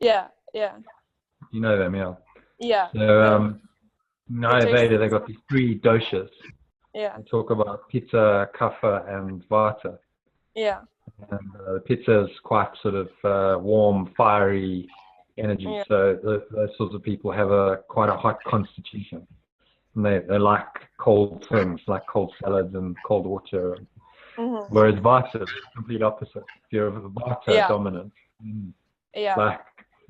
Yeah, yeah. You know them, yeah. Yeah. So in Ayurveda, they got these 3 doshas. Yeah. They talk about pitta, kapha, and vata. Yeah. And the pitta is quite sort of warm, fiery energy. Yeah. So those sorts of people have quite a hot constitution. And they like cold things, like cold salads and cold water. Mm-hmm. Whereas vata is the complete opposite. If you're vata dominant, like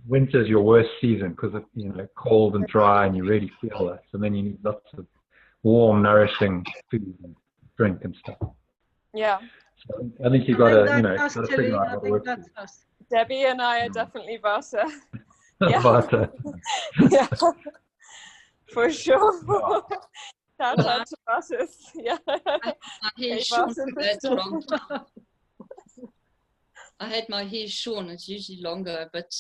winter's your worst season because it's, you know, cold and dry and you really feel it. So then you need lots of warm, nourishing food and drink and stuff. Yeah. So I think you've got to, you know, got to figure out what works. Debbie and I are definitely Vata. Yeah. Vata. Yeah. For sure. Yeah. Shout out to Vatas. Yeah. I had my hair shorn. It's usually longer, but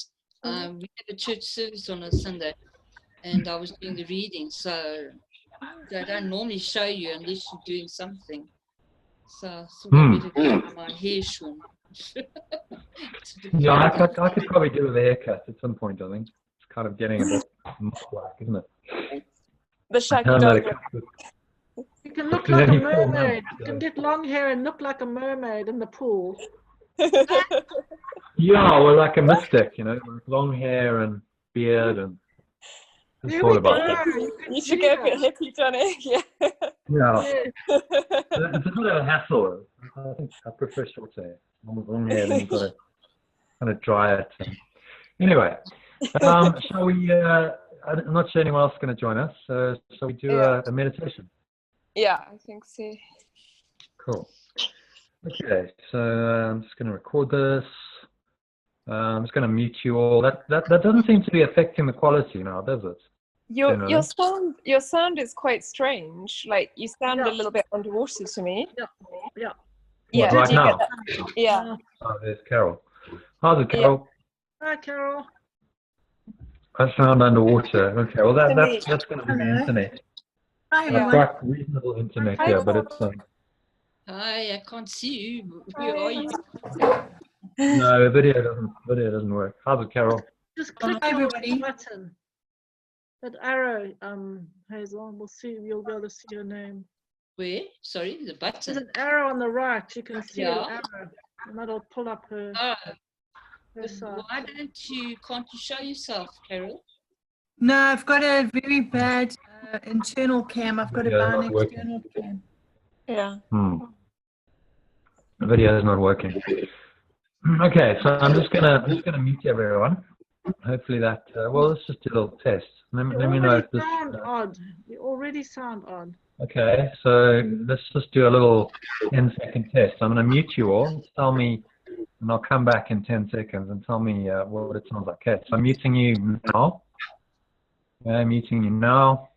we have a church service on a Sunday, and I was doing the reading, so they don't normally show you unless you're doing something. So I thought I better get my hair shorn. Yeah, I could probably do with a haircut at some point, I think. It's kind of getting a bit black, isn't it? The shaggy dog. You can look like a mermaid. You can get long hair and look like a mermaid in the pool. Yeah, or like a mystic, you know, with long hair and beard and just thought about that. You should get a bit hippie, Johnny. Yeah. Yeah. It's a bit of a hassle. I think I prefer short hair. Long hair, then you've got to kind of dry it. Anyway, shall we? I'm not sure anyone else is going to join us. Shall we do a meditation? Yeah, I think so. Cool. Okay, so I'm just going to record this. I'm just going to mute you all. That doesn't seem to be affecting the quality now, does it? Your sound is quite strange. Like you sound a little bit underwater to me. Yeah. Yeah. Right now? Yeah. Oh, there's Carol. How's it, Carol? Hi, Carol. I sound underwater. Okay, well that's going to be the internet. Hi, quite reasonable internet here, but it's Hi, I can't see you. Where are you? no, video doesn't work. How's it, Carol? Just click on the button. That arrow, Hazel. You'll be able to see your name. Where? Sorry, the button. There's an arrow on the right. You can see an arrow, and that'll pull up her. Why can't you show yourself, Carol? No, I've got a very bad internal cam. I've got to buy an external cam. Yeah. The video is not working. Okay, so I'm just gonna mute everyone. Hopefully that. Well, let's just do a little test. Let me know if this. You already sound odd. Okay, so let's just do a little 10-second test. I'm gonna mute you all. Tell me, and I'll come back in 10 seconds and tell me what it sounds like. Okay, so I'm muting you now. Okay, I'm muting you now.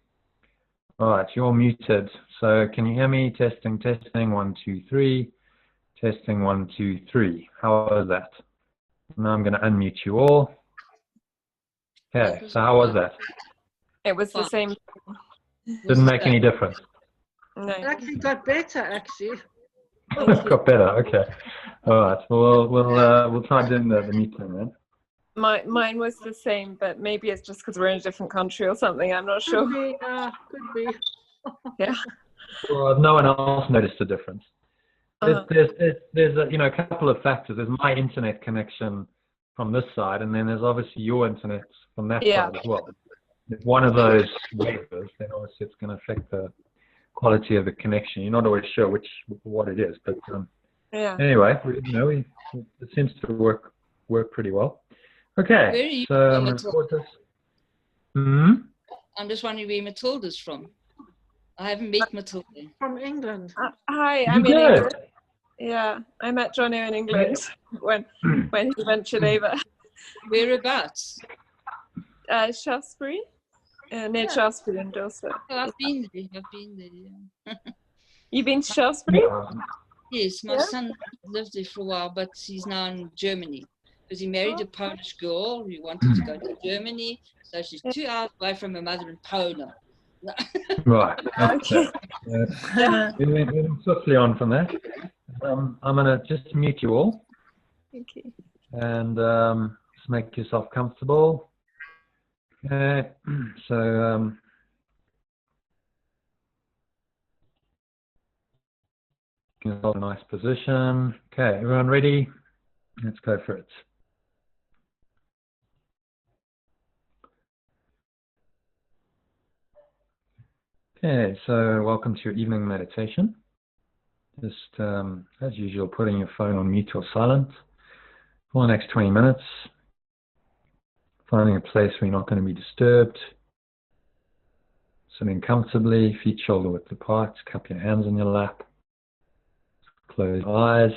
All right, you're muted. So can you hear me? Testing, 1, 2, 3. Testing, 1, 2, 3. How was that? Now I'm going to unmute you all. Okay, so how was that? It was the same. Didn't make any difference. No. It actually got better, actually. Got better. Okay. All right. Well, we'll try doing the meeting then. Mine was the same, but maybe it's just because we're in a different country or something. I'm not sure. Could be. Yeah. Well, no one else noticed a difference. There's a couple of factors. There's my internet connection from this side, and then there's obviously your internet from that side as well. If one of those wavers, then obviously it's going to affect the quality of the connection. You're not always sure what it is, but anyway, it seems to work pretty well. Okay, so I'm going to record this. I'm just wondering where Matilda's from. I haven't met Matilda. From England. Hi, I'm in England. Yeah, I met Johnny in England when he ventured over. Whereabouts? Shaftesbury, near Shaftesbury in Dorset. Oh, I've been there. Yeah. You've been to Shaftesbury? Yes, my son lived there for a while, but he's now in Germany because he married a Polish girl who wanted to go to Germany, so she's 2 hours away from her mother in Poland. Right. Okay. Moving swiftly on from that. I'm going to just mute you all. Thank you. And Just make yourself comfortable. Okay, so a nice position. Okay, everyone ready? Let's go for it. Okay, so welcome to your evening meditation. Just as usual, putting your phone on mute or silent for the next 20 minutes. Finding a place where you're not going to be disturbed. Sitting comfortably, feet shoulder width apart, cup your hands in your lap. Close your eyes.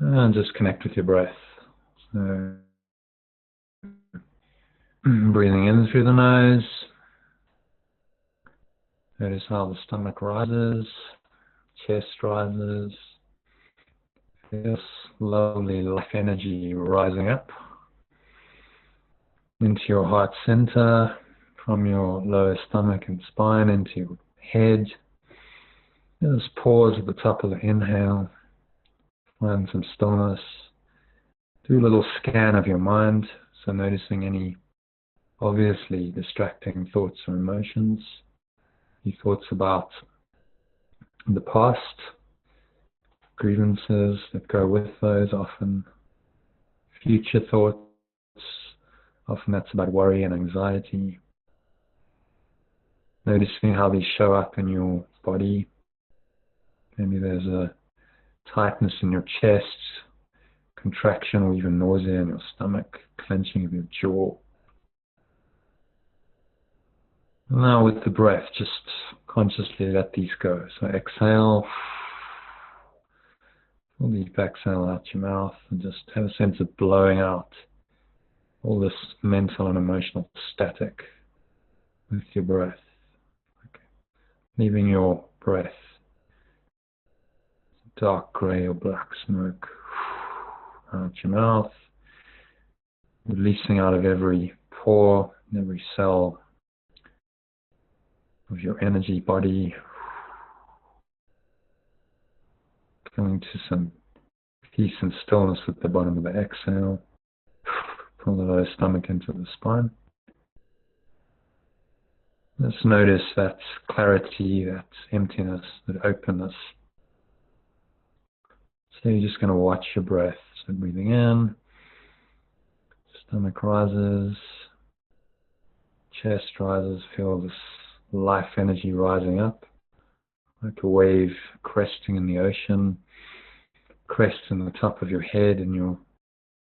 And just connect with your breath. So, breathing in through the nose. Notice how the stomach rises, chest rises. Feel slowly life energy rising up into your heart center, from your lower stomach and spine into your head. Just pause at the top of the inhale. Find some stillness. Do a little scan of your mind, so noticing any obviously distracting thoughts or emotions. Any thoughts about the past, grievances that go with those, often future thoughts, often that's about worry and anxiety. Noticing how these show up in your body. Maybe there's a tightness in your chest, contraction or even nausea in your stomach, clenching of your jaw. Now with the breath, just consciously let these go. So exhale, full deep exhale out your mouth, and just have a sense of blowing out all this mental and emotional static with your breath. Okay. Leaving your breath dark grey or black smoke out your mouth, releasing out of every pore, every cell of your energy body, coming to some peace and stillness at the bottom of the exhale. Pull the lower stomach into the spine. Just notice that clarity, that emptiness, that openness. So you're just going to watch your breath. So breathing in, stomach rises, chest rises, feel this life energy rising up, like a wave cresting in the ocean, crest in the top of your head and your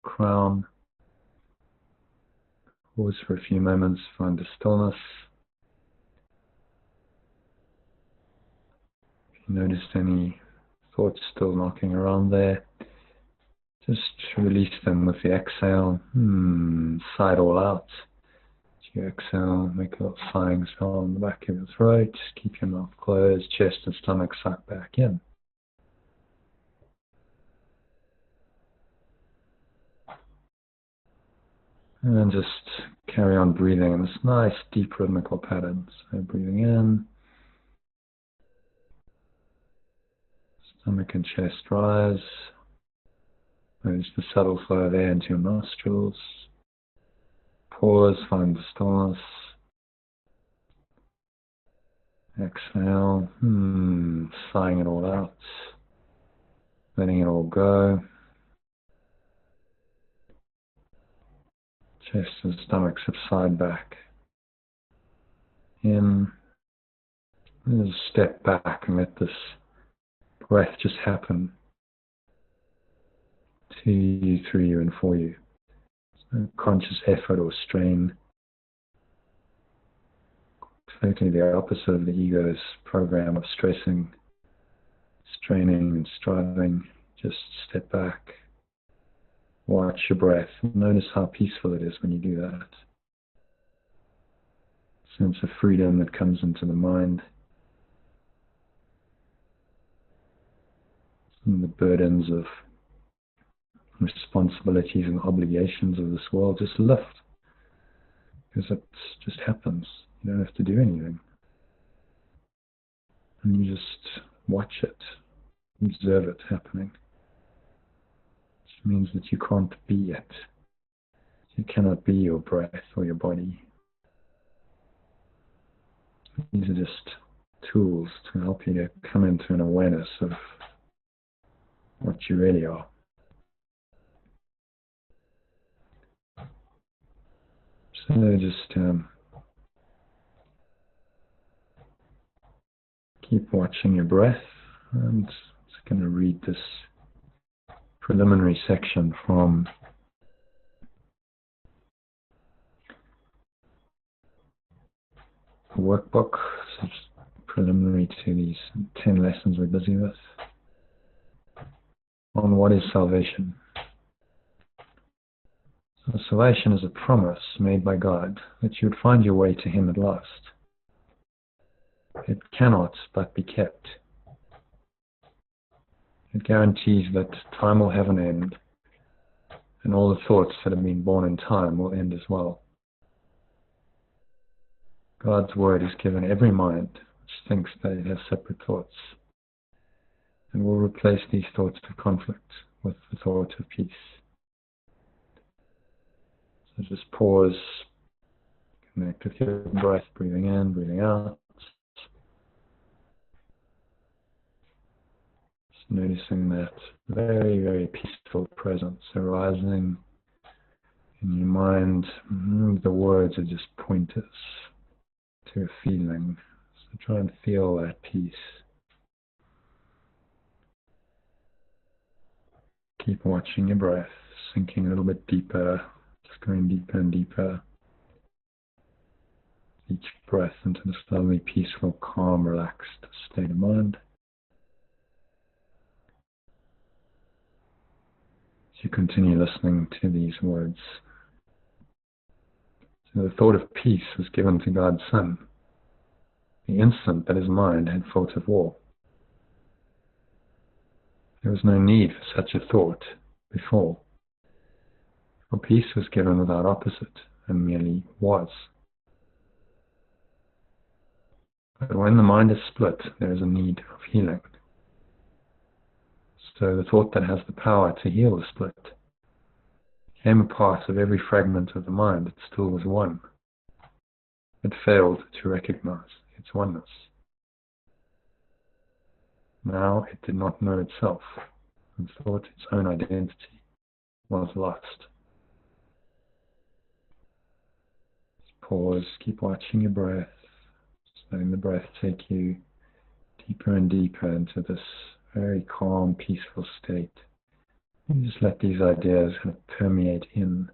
crown. Pause for a few moments, find the stillness. If you noticed any thoughts still knocking around there, just release them with the exhale. Sigh it all out. As you exhale, make a little sighing sound on the back of your throat. Keep your mouth closed, chest and stomach suck back in. And just carry on breathing in this nice deep rhythmical pattern. So breathing in, stomach and chest rise. Notice the subtle flow of air into your nostrils. Pause, find the stillness. Exhale, sighing it all out, letting it all go. Chest and stomach subside back. In, and just step back and let this breath just happen to you, through you, and for you. No conscious effort or strain. Totally the opposite of the ego's program of stressing, straining, and striving. Just step back. Watch your breath. Notice how peaceful it is when you do that. Sense of freedom that comes into the mind. And the burdens of responsibilities and obligations of this world just lift. Because it just happens. You don't have to do anything. And you just watch it. Observe it happening. means that you can't be it. You cannot be your breath or your body. These are just tools to help you to come into an awareness of what you really are. So just keep watching your breath. And just going to read this preliminary section from a workbook. So it's preliminary to these 10 lessons we're busy with. On what is salvation. So salvation is a promise made by God that you would find your way to Him at last. It cannot but be kept. It guarantees that time will have an end, and all the thoughts that have been born in time will end as well. God's word is given every mind which thinks that it has separate thoughts, and will replace these thoughts of conflict with the thought of peace. So just pause, connect with your breath, breathing in, breathing out. Just noticing that very, very peaceful presence arising in your mind. The words are just pointers to a feeling. So try and feel that peace. Keep watching your breath, sinking a little bit deeper, just going deeper and deeper. Each breath into this lovely, peaceful, calm, relaxed state of mind. As you continue listening to these words. So the thought of peace was given to God's Son, the instant that his mind had thought of war. There was no need for such a thought before, for peace was given without opposite and merely was. But when the mind is split, there is a need of healing. So the thought that has the power to heal the split became a part of every fragment of the mind that still was one. It failed to recognize its oneness. Now it did not know itself, and thought its own identity was lost. Just pause, keep watching your breath, just letting the breath take you deeper and deeper into this very calm, peaceful state. And just let these ideas kind of permeate in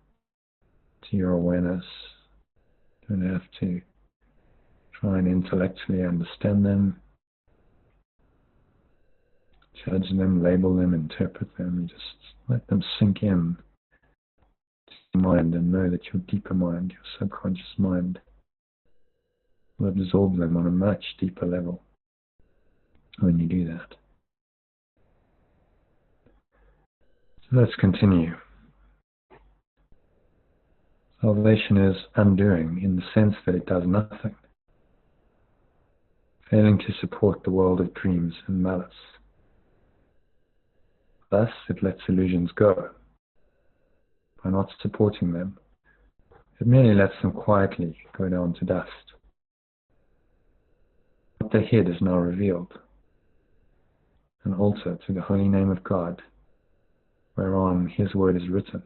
to your awareness. You don't have to try and intellectually understand them, judge them, label them, interpret them. Just let them sink in to your mind and know that your deeper mind, your subconscious mind, will absorb them on a much deeper level when you do that. So let's continue. Salvation is undoing in the sense that it does nothing, failing to support the world of dreams and malice. Thus, it lets illusions go. By not supporting them, it merely lets them quietly go down to dust. What they hid is now revealed, an altar to the holy name of God, whereon His word is written,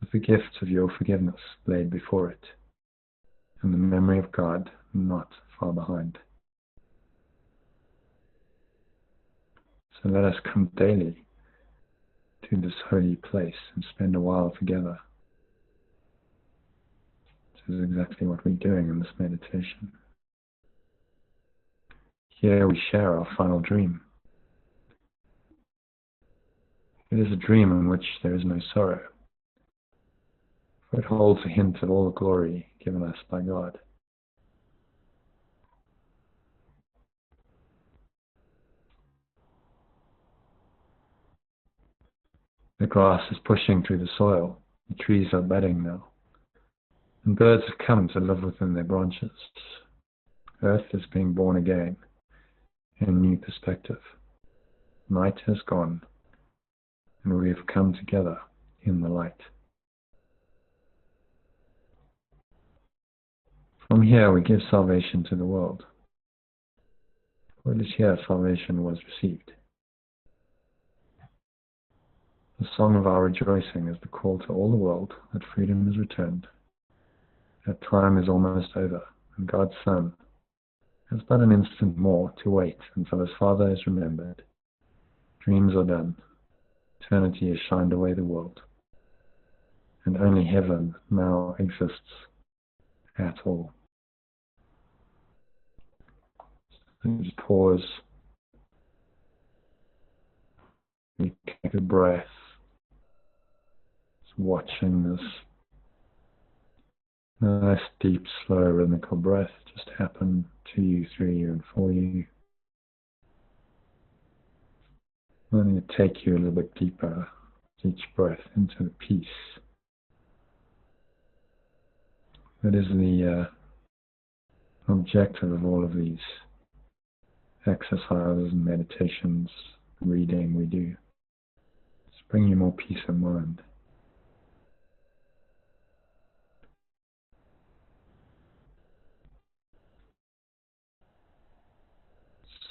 with the gifts of your forgiveness laid before it, and the memory of God not far behind. So let us come daily to this holy place and spend a while together. This is exactly what we're doing in this meditation. Here we share our final dream. It is a dream in which there is no sorrow, for it holds a hint of all the glory given us by God. The grass is pushing through the soil, the trees are budding now, and birds have come to live within their branches. Earth is being born again in a new perspective. Night has gone, and we have come together in the light. From here we give salvation to the world. For it is here salvation was received. The song of our rejoicing is the call to all the world that freedom is returned, that time is almost over, and God's Son has but an instant more to wait until his Father is remembered. Dreams are done, eternity has shined away the world, and only heaven now exists at all. So just pause, we take a breath, just watching this nice, deep, slow, rhythmical breath just happen to you, through you, and for you. Letting it take you a little bit deeper, each breath, into the peace. That is the objective of all of these exercises and meditations, reading we do. Just bring you more peace of mind.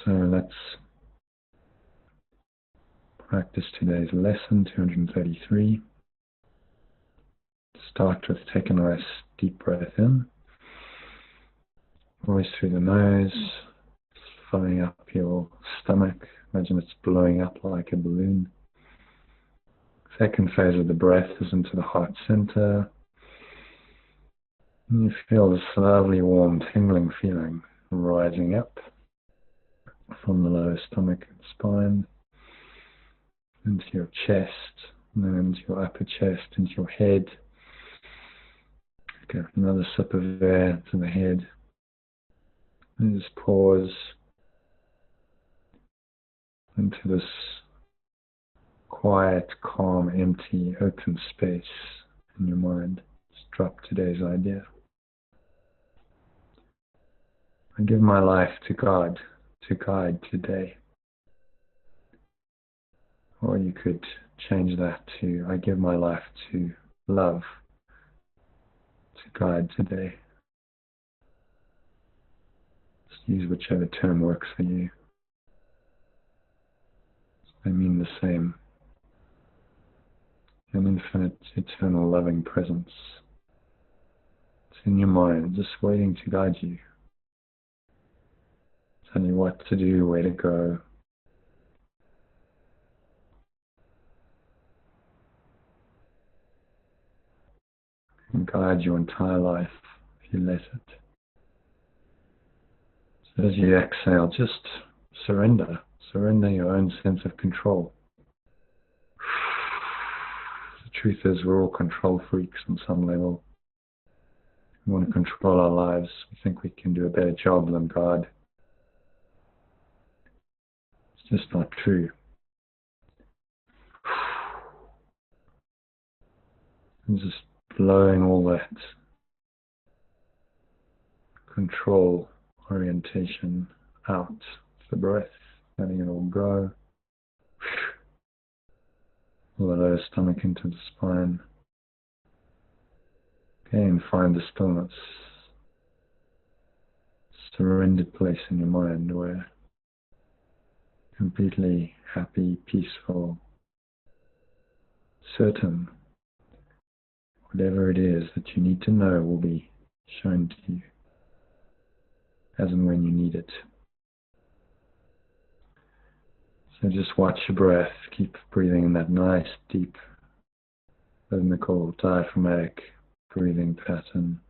So let's practice today's lesson 233. Start with taking a nice deep breath in, always through the nose, filling up your stomach. Imagine it's blowing up like a balloon. Second phase of the breath is into the heart center. And you feel this lovely, warm, tingling feeling rising up from the lower stomach and spine into your chest, and then into your upper chest, into your head. Okay, another sip of air to the head. And just pause into this quiet, calm, empty, open space in your mind. Just drop today's idea. I give my life to God to guide today. Or you could change that to, I give my life to love to guide today. Just use whichever term works for you. They mean the same. An infinite, eternal, loving presence. It's in your mind, just waiting to guide you. Tell you what to do, where to go. And guide your entire life if you let it. So as you exhale, just surrender. Surrender your own sense of control. The truth is, we're all control freaks on some level. We want to control our lives. We think we can do a better job than God. It's just not true. And just blowing all that control orientation out with the breath, letting it all go. All the lower stomach into the spine. Again, find the stillness. Surrendered place in your mind where completely happy, peaceful, certain. Whatever it is that you need to know will be shown to you as and when you need it. So just watch your breath, keep breathing in that nice, deep, rhythmical, diaphragmatic breathing pattern.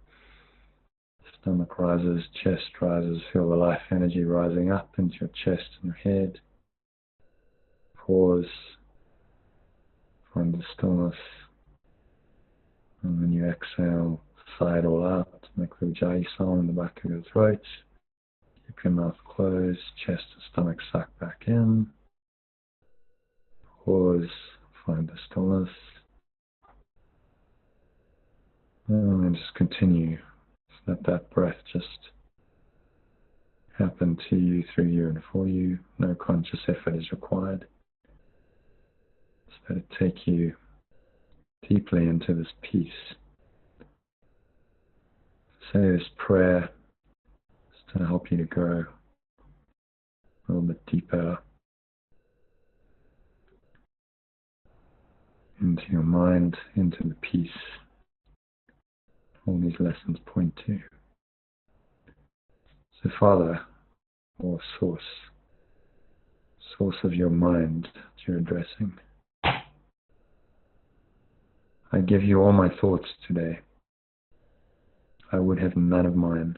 Stomach rises, chest rises, feel the life energy rising up into your chest and your head. Pause, find the stillness. And when you exhale, sigh it all out, make the Ujjayi sound in the back of your throat. Keep your mouth closed, chest and stomach suck back in. Pause, find the stillness. And then just continue. Just let that breath just happen to you, through you, and for you. No conscious effort is required. let it take you deeply into this peace. Say this prayer just to help you to go a little bit deeper into your mind, into the peace all these lessons point to. So Father, or source of your mind that you're addressing, I give you all my thoughts today. I would have none of mine.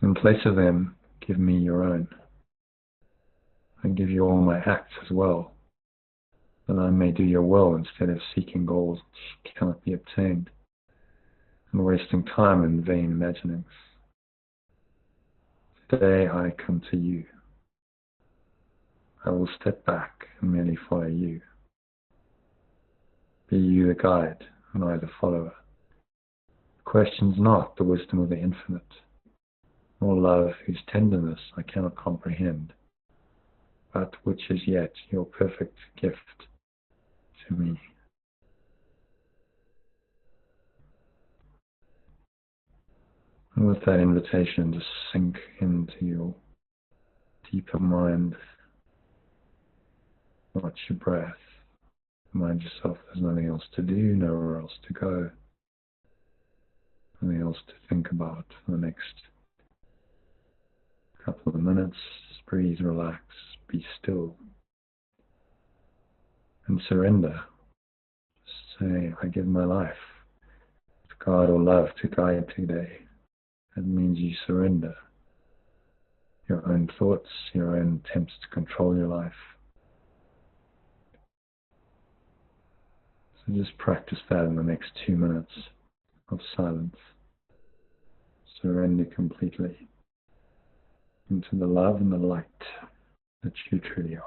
In place of them, give me your own. I give you all my acts as well, that I may do your will instead of seeking goals which cannot be obtained, and wasting time in vain imaginings. Today I come to you. I will step back and merely follow you. Be you the guide, and I the follower. Questions not the wisdom of the infinite, nor love whose tenderness I cannot comprehend, but which is yet your perfect gift to me. And with that invitation, just sink into your deeper mind. Watch your breath. Remind yourself there's nothing else to do, nowhere else to go, nothing else to think about for the next couple of minutes. Just breathe, relax, be still, and surrender. Just say, I give my life to God or love to guide today. That means you surrender your own thoughts, your own attempts to control your life. So just practice that in the next 2 minutes of silence. Surrender completely into the love and the light that you truly are.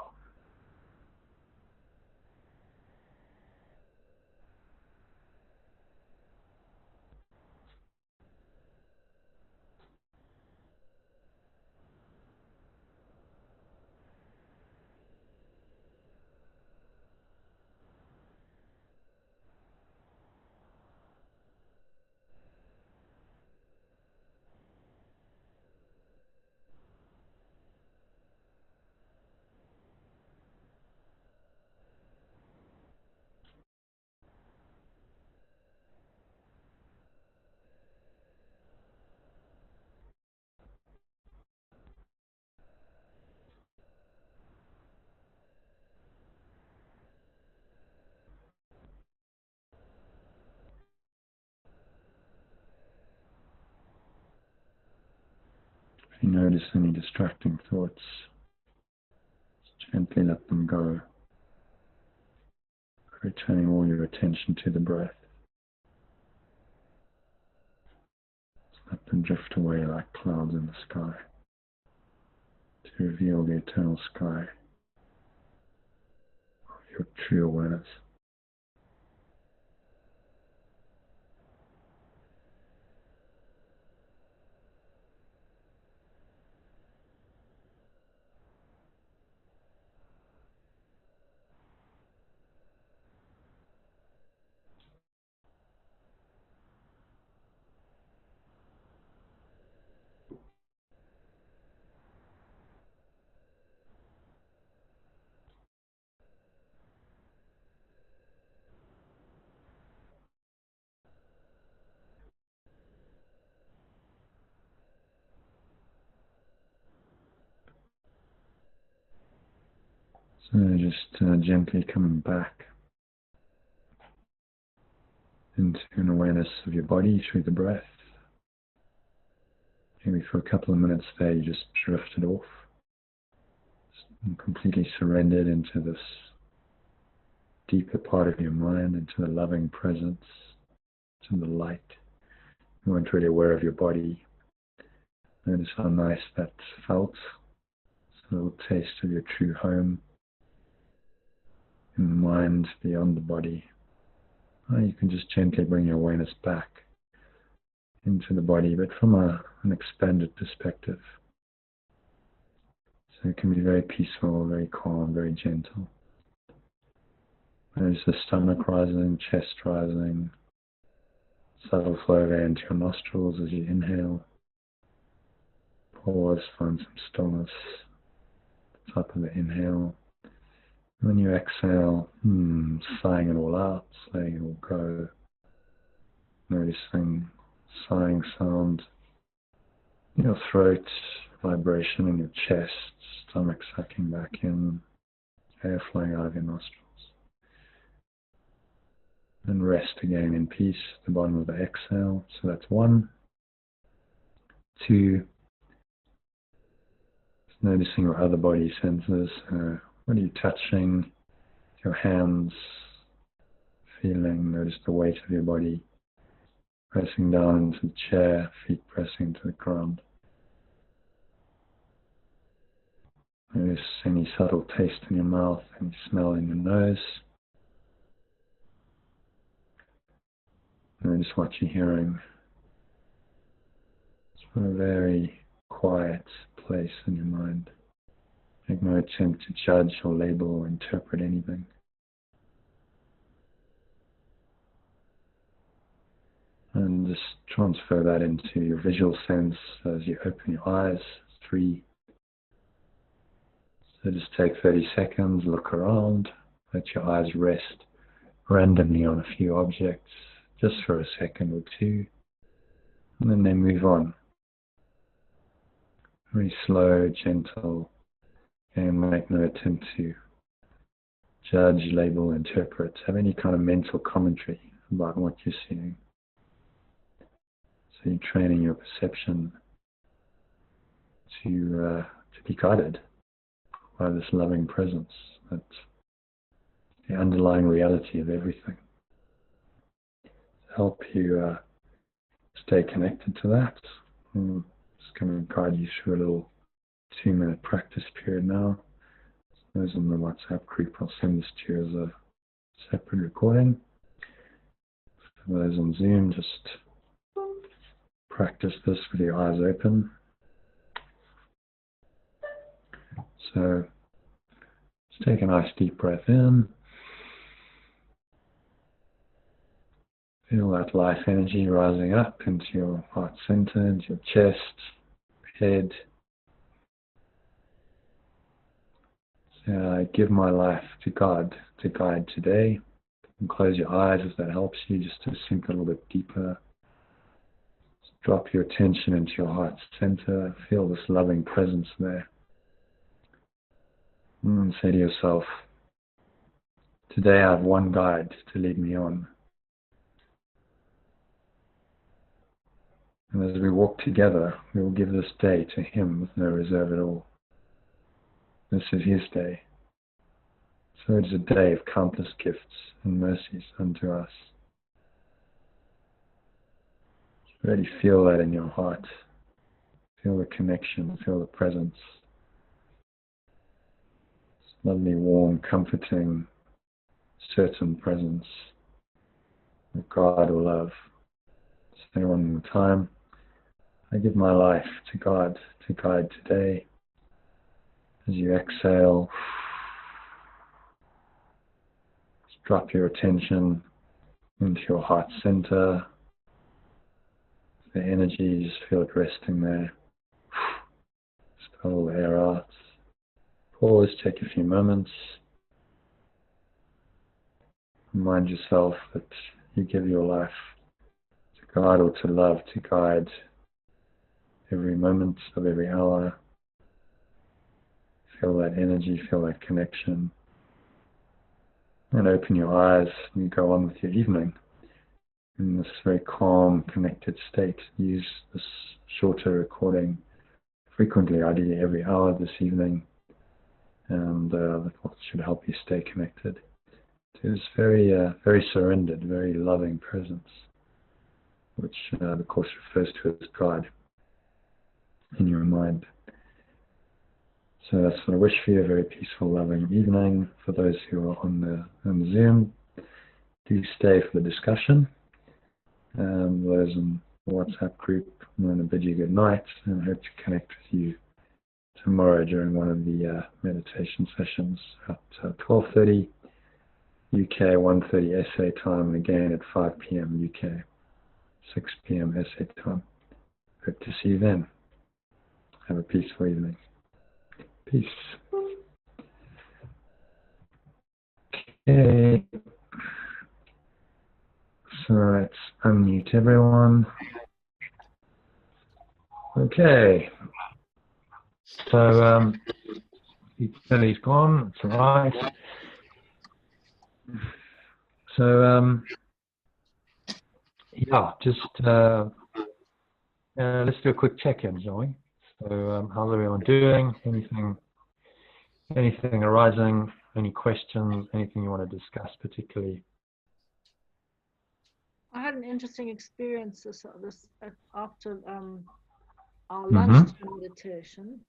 If you notice any distracting thoughts, just gently let them go, returning all your attention to the breath. Just let them drift away like clouds in the sky, to reveal the eternal sky of your true awareness. So just gently coming back into an awareness of your body through the breath. Maybe for a couple of minutes there you just drifted off and completely surrendered into this deeper part of your mind, into the loving presence, to the light. You weren't really aware of your body. Notice how nice that felt. It's a little taste of your true home in the mind beyond the body. You can just gently bring your awareness back into the body, but from an expanded perspective. So it can be very peaceful, very calm, very gentle. Notice the stomach rising, chest rising, subtle flow of air into your nostrils as you inhale. Pause, find some stillness. Top of the inhale. When you exhale, sighing it all out, letting it all go. Noticing sighing sound in your throat, vibration in your chest, stomach sucking back in, air flowing out of your nostrils. And rest again in peace at the bottom of the exhale. So that's 1. 2. Just noticing your other body senses. What are you touching? Your hands, feeling, notice the weight of your body. Pressing down into the chair, feet pressing to the ground. Notice any subtle taste in your mouth, any smell in your nose. Notice what you're hearing. It's a very quiet place in your mind. Make no attempt to judge or label or interpret anything. And just transfer that into your visual sense as you open your eyes. 3. So just take 30 seconds, look around, let your eyes rest randomly on a few objects, just for a second or 2, and then they move on. Very slow, gentle, and make no attempt to judge, label, interpret, have any kind of mental commentary about what you're seeing. So you're training your perception to be guided by this loving presence, that's the underlying reality of everything. Help you stay connected to that. I'm just going to guide you through a little 2-minute practice period now. Those in the WhatsApp group, I'll send this to you as a separate recording. For those on Zoom, just practice this with your eyes open. So just take a nice deep breath in. Feel that life energy rising up into your heart center, into your chest, head. So I give my life to God to guide today. And close your eyes if that helps you, just to sink a little bit deeper. Just drop your attention into your heart center. Feel this loving presence there. And say to yourself, today I have one guide to lead me on. And as we walk together, we will give this day to Him with no reserve at all. This is His day. So it is a day of countless gifts and mercies unto us. Really feel that in your heart. Feel the connection, feel the presence. This lovely, warm, comforting, certain presence of God or love. Say one more time. I give my life to God to guide today. As you exhale, just drop your attention into your heart center. The energy, just feel it resting there. Just hold the air out. Pause, take a few moments. Remind yourself that you give your life to God or to love, to guide every moment of every hour. Feel that energy, feel that connection. And open your eyes and you go on with your evening in this very calm, connected state. Use this shorter recording frequently, ideally every hour this evening, and that should help you stay connected to this very surrendered, very loving presence, which the Course refers to as God in your mind. So that's what I wish for you, a very peaceful, loving evening. For those who are on the Zoom, do stay for the discussion. Those in the WhatsApp group, I'm going to bid you good night and hope to connect with you tomorrow during one of the meditation sessions at 12:30 UK, 1:30 SA time, and again at 5 p.m. UK, 6 p.m. SA time. Hope to see you then. Have a peaceful evening. Peace. Okay. So let's unmute everyone. Okay. So Lily's gone. It's all right. So yeah, just let's do a quick check-in, shall we? So how's everyone doing? Anything arising? Any questions? Anything you want to discuss particularly? I had an interesting experience after our lunchtime meditation.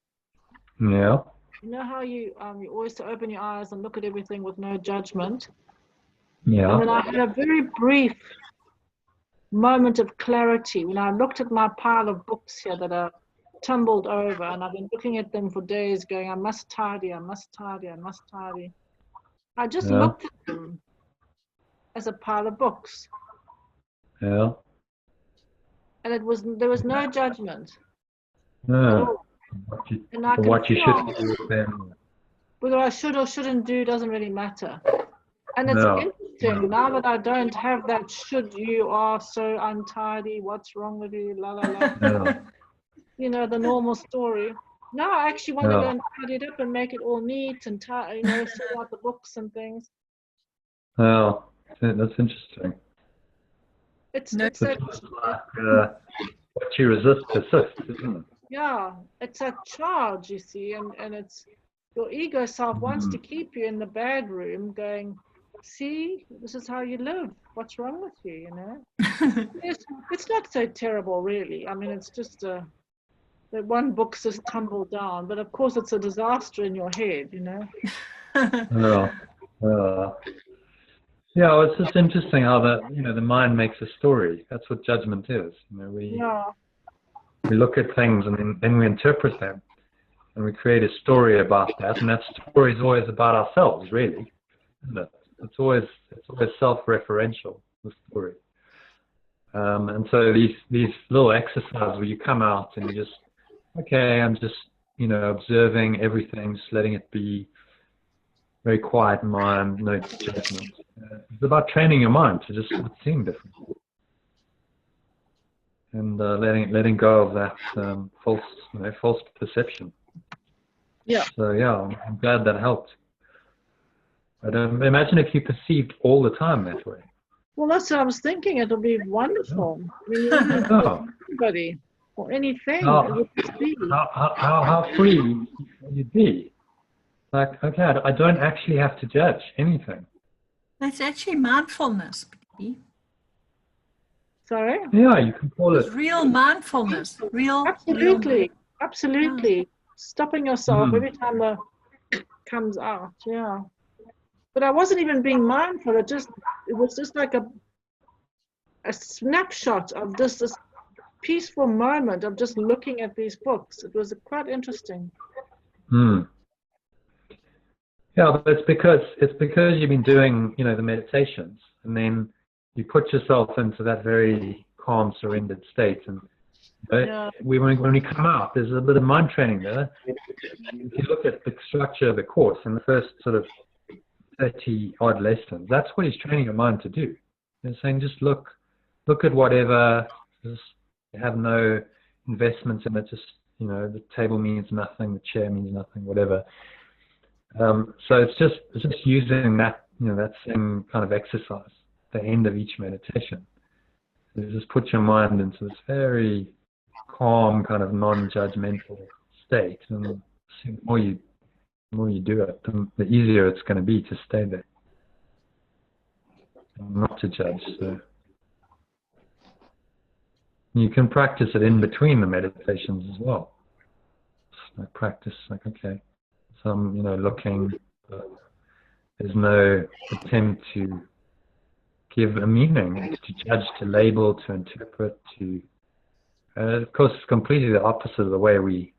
Yeah. You know how you always to open your eyes and look at everything with no judgment? Yeah. And then I had a very brief moment of clarity when I looked at my pile of books here that are tumbled over, and I've been looking at them for days going, I must tidy, I must tidy, I must tidy. I just looked at them as a pile of books. Yeah. And there was no judgment. No. What you should do with them. Whether I should or shouldn't do doesn't really matter. And it's interesting, now that I don't have that should, you are so untidy, what's wrong with you, la la la. No. You know, the normal story. Now I actually want to go and tidy it up and make it all neat and, you know, sort out the books and things. Oh, that's interesting. It's like what you resist persists, isn't it? Yeah, it's a charge, you see, and it's your ego self wants to keep you in the bad room going, see, this is how you live. What's wrong with you, you know? It's not so terrible, really. I mean, it's just that one book's just tumbled down, but of course it's a disaster in your head, you know? Yeah, well, it's just interesting how the mind makes a story. That's what judgment is. You know, we look at things and then we interpret them, and we create a story about that, and that story is always about ourselves, really, isn't it? It's always self-referential, the story. And so these little exercises where you come out and you just, okay, I'm just, you know, observing everything, just letting it be, very quiet mind, no judgment. It's about training your mind to just start seeing different, and letting go of that false perception. Yeah. So yeah, I'm glad that helped. I don't imagine if you perceived all the time that way. Well, that's what I was thinking. It'll be wonderful. I mean, anybody or anything. How free you'd be. Like, okay, I don't actually have to judge anything. That's actually mindfulness, baby. Sorry? Yeah, you can call it. It's real mindfulness. Absolutely. Absolutely. Stopping yourself every time the comes out. Yeah. But I wasn't even being mindful. It was just like a snapshot of this peaceful moment of just looking at these books. It was quite interesting. Yeah, but it's because you've been doing, you know, the meditations, and then you put yourself into that very calm, surrendered state, and when we come out, there's a bit of mind training there. If you look at the structure of the course in the first sort of 30 odd lessons, that's what he's training your mind to do. He's saying just look at whatever, just have no investments in it. Just, you know, the table means nothing, the chair means nothing, whatever. So it's just using that, you know, that same kind of exercise at the end of each meditation. You just put your mind into this very calm, kind of non-judgmental state, and the more you do it, the easier it's going to be to stay there, not to judge. So you can practice it in between the meditations as well. So practice like, okay, so I'm, you know, looking, but there's no attempt to give a meaning, to judge, to label, to interpret, to of course it's completely the opposite of the way we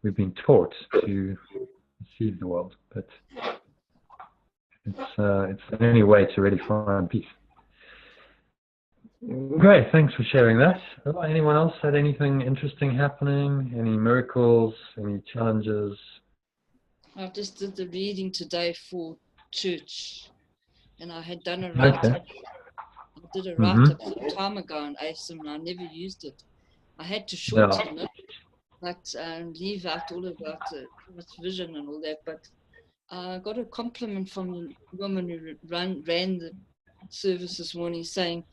we've been taught to perceive the world, but it's the only way to really find peace. Great, thanks for sharing that. Anyone else had anything interesting happening? Any miracles? Any challenges? I just did the reading today for church, and I had done a write-up. Okay. I did a write-up some time ago on ASIM, and I never used it. I had to shorten it, but leave out all about the vision and all that. But I got a compliment from the woman who ran the service this morning, saying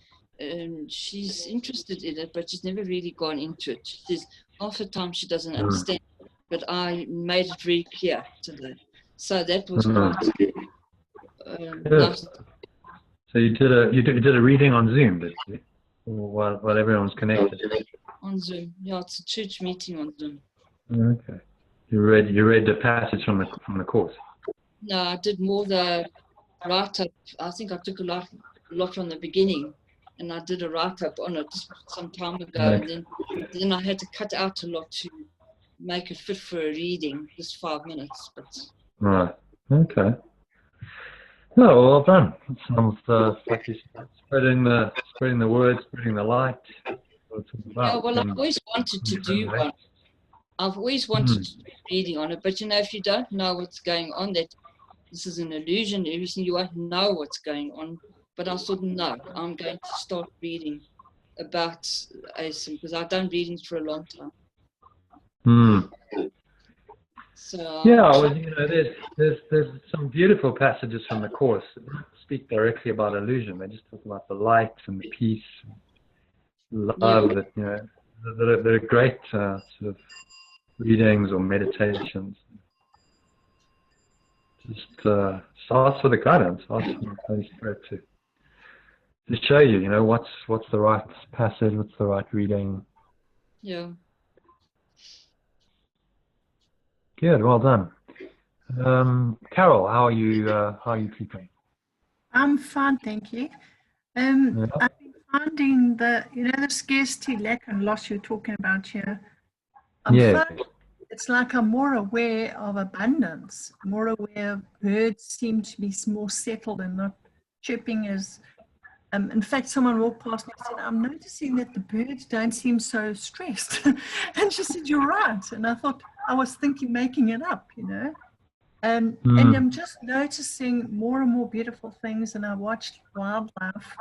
she's interested in it, but she's never really gone into it. She says half the time she doesn't understand, but I made it very clear today. So that was quite nice. So you did a reading on Zoom, did you? While everyone was connected. On Zoom, yeah, it's a church meeting on Zoom. Okay. You read the passage from the course. No, I did more the write-up. I think I took a lot from the beginning, and I did a write-up on it some time ago, and then I had to cut out a lot to make it fit for a reading, just 5 minutes. But right. Okay. Oh, well done. It sounds like you're spreading the word, spreading the light. Yeah, well, I've always wanted to do one. I've always wanted to do a reading on it, but if you don't know what's going on, that this is an illusion, everything, you won't know what's going on. But I thought, no, I'm going to start reading about ASIM, because I've done readings for a long time. So yeah, well, there's some beautiful passages from the course that don't speak directly about illusion. They just talk about the light and the peace, and love. That they're great sort of readings or meditations. Just ask for the guidance, ask for the Holy Spirit to show you, what's the right passage, what's the right reading. Yeah. Good, well done. Carol, how are you keeping? I'm fine, thank you. I've been finding the scarcity, lack and loss you're talking about here. I'm finding it's like I'm more aware of abundance, more aware of birds seem to be more settled and not chirping as in fact, someone walked past me and said, I'm noticing that the birds don't seem so stressed. And she said, you're right. And I thought, I was thinking, making it up, And I'm just noticing more and more beautiful things. And I watched wildlife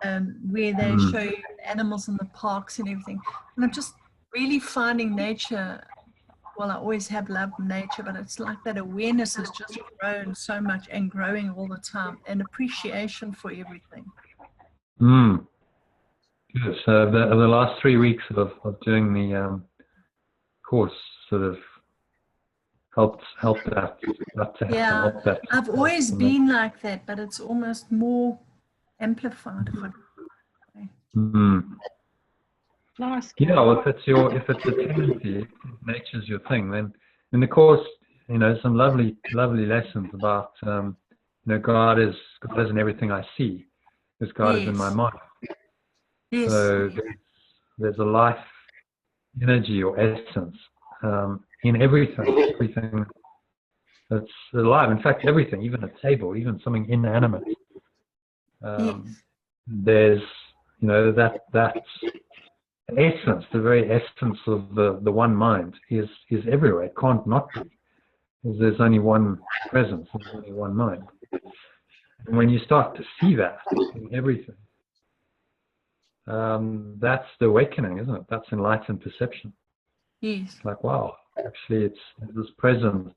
where they show you animals in the parks and everything. And I'm just really finding nature. Well, I always have loved nature, but it's like that awareness has just grown so much and growing all the time, and appreciation for everything. Good. So the last 3 weeks of doing the course sort of helped that. Yeah, I've always been like that, but it's almost more amplified. Nice. Yeah, well, if it's a tendency, if nature's your thing, then in the course, some lovely lessons about God isn't everything I see. Because God is in my mind. Yes. So there's a life energy or essence in everything that's alive. In fact, everything, even a table, even something inanimate. There's that essence, the very essence of the one mind is everywhere. It can't not be. Because there's only one presence, there's only one mind. And when you start to see that in everything, that's the awakening, isn't it? That's enlightened perception. Yes. It's like, wow, actually it's this presence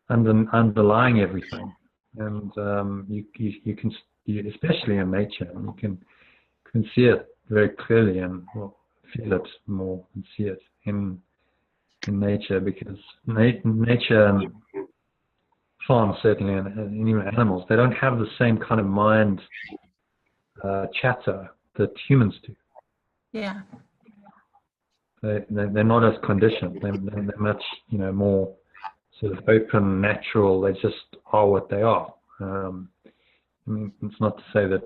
underlying everything. And you can, especially in nature, you can see it very clearly and feel it more and see it in nature, because nature and plants certainly and even animals, they don't have the same kind of mind chatter that humans do. Yeah. They're not as conditioned. They're much more sort of open, natural. They just are what they are. I mean, it's not to say that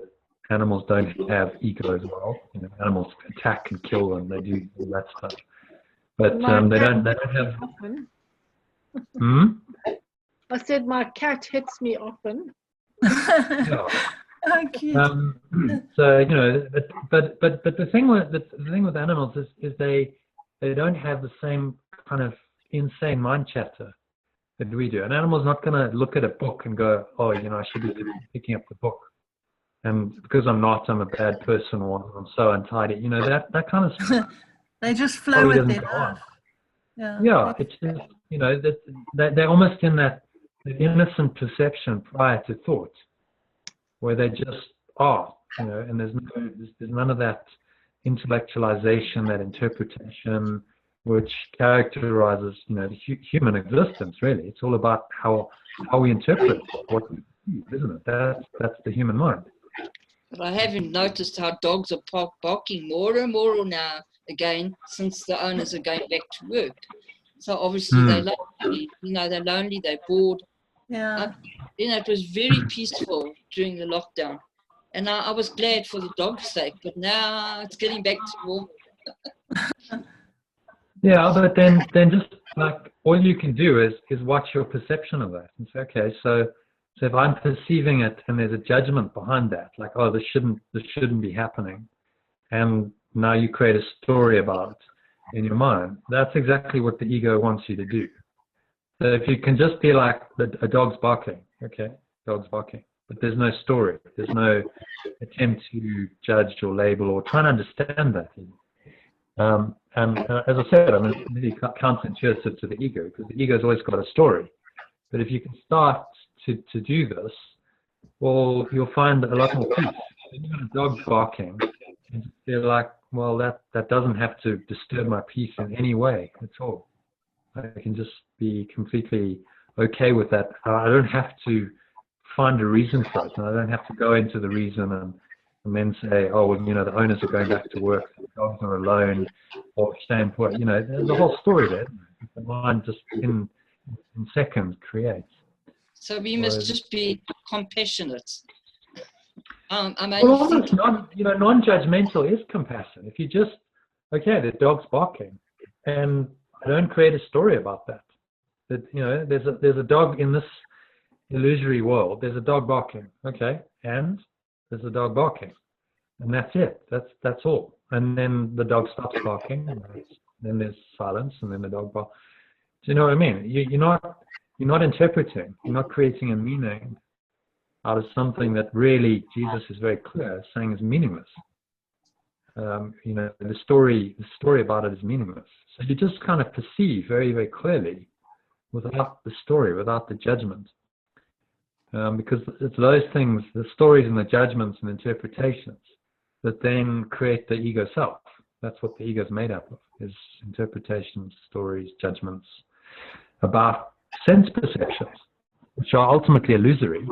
animals don't have ego as well. Animals attack and kill, and they do all that stuff. But they don't have. Often. Hmm? I said my cat hits me often. Yeah. Oh, cute. So you know, but the thing with animals is they don't have the same kind of insane mind chatter that we do. An animal's not going to look at a book and go, oh, you know, I should be picking up the book, and because I'm not, I'm a bad person, or I'm so untidy. You know, that kind of stuff. They just flow with their Doesn't go on. life. Yeah. Yeah, it's just, you know, that they're almost in that innocent perception prior to thought, where they just are, you know, and there's none of that intellectualization, that interpretation, which characterizes, you know, the human existence. Really, it's all about how we interpret what we see, isn't it? That's the human mind. But I haven't noticed how dogs are barking more and more now again since the owners are going back to work. So obviously they're lonely, you know, they're lonely, they're bored. Yeah. You know, it was very peaceful during the lockdown. And I was glad for the dog's sake, but now it's getting back to normal. Yeah, but then just like all you can do is watch your perception of that and say, okay, so if I'm perceiving it and there's a judgment behind that, like, oh, this shouldn't be happening, and now you create a story about it in your mind, that's exactly what the ego wants you to do. So if you can just be like a dog's barking, okay, dog's barking, but there's no story, there's no attempt to judge or label or try and understand that. And as I said, I mean, it's really counterintuitive to the ego, because the ego's always got a story. But if you can start to do this, well, you'll find a lot more peace. If you've got a dog barking, and you feel like, well, that doesn't have to disturb my peace in any way at all. I can just be completely okay with that. I don't have to find a reason for it, and I don't have to go into the reason and then say, oh, well, you know, the owners are going back to work, the dogs are alone, or staying put. You know, there's a whole story there. The mind just in seconds creates. So we must just be compassionate. I'm Well, almost non-judgmental is compassion. If you just, okay, the dog's barking, and I don't create a story about that. That, you know, there's a dog in this illusory world. There's a dog barking, okay, and there's a dog barking, and that's it. That's all. And then the dog stops barking, and then there's silence, and then the dog barks. Do you know what I mean? You're not interpreting. You're not creating a meaning out of something that really Jesus is very clear saying is meaningless. You know, the story about it is meaningless. So you just kind of perceive very, very clearly without the story, without the judgment. Because it's those things, the stories and the judgments and interpretations, that then create the ego self. That's what the ego is made up of, is interpretations, stories, judgments about sense perceptions, which are ultimately illusory.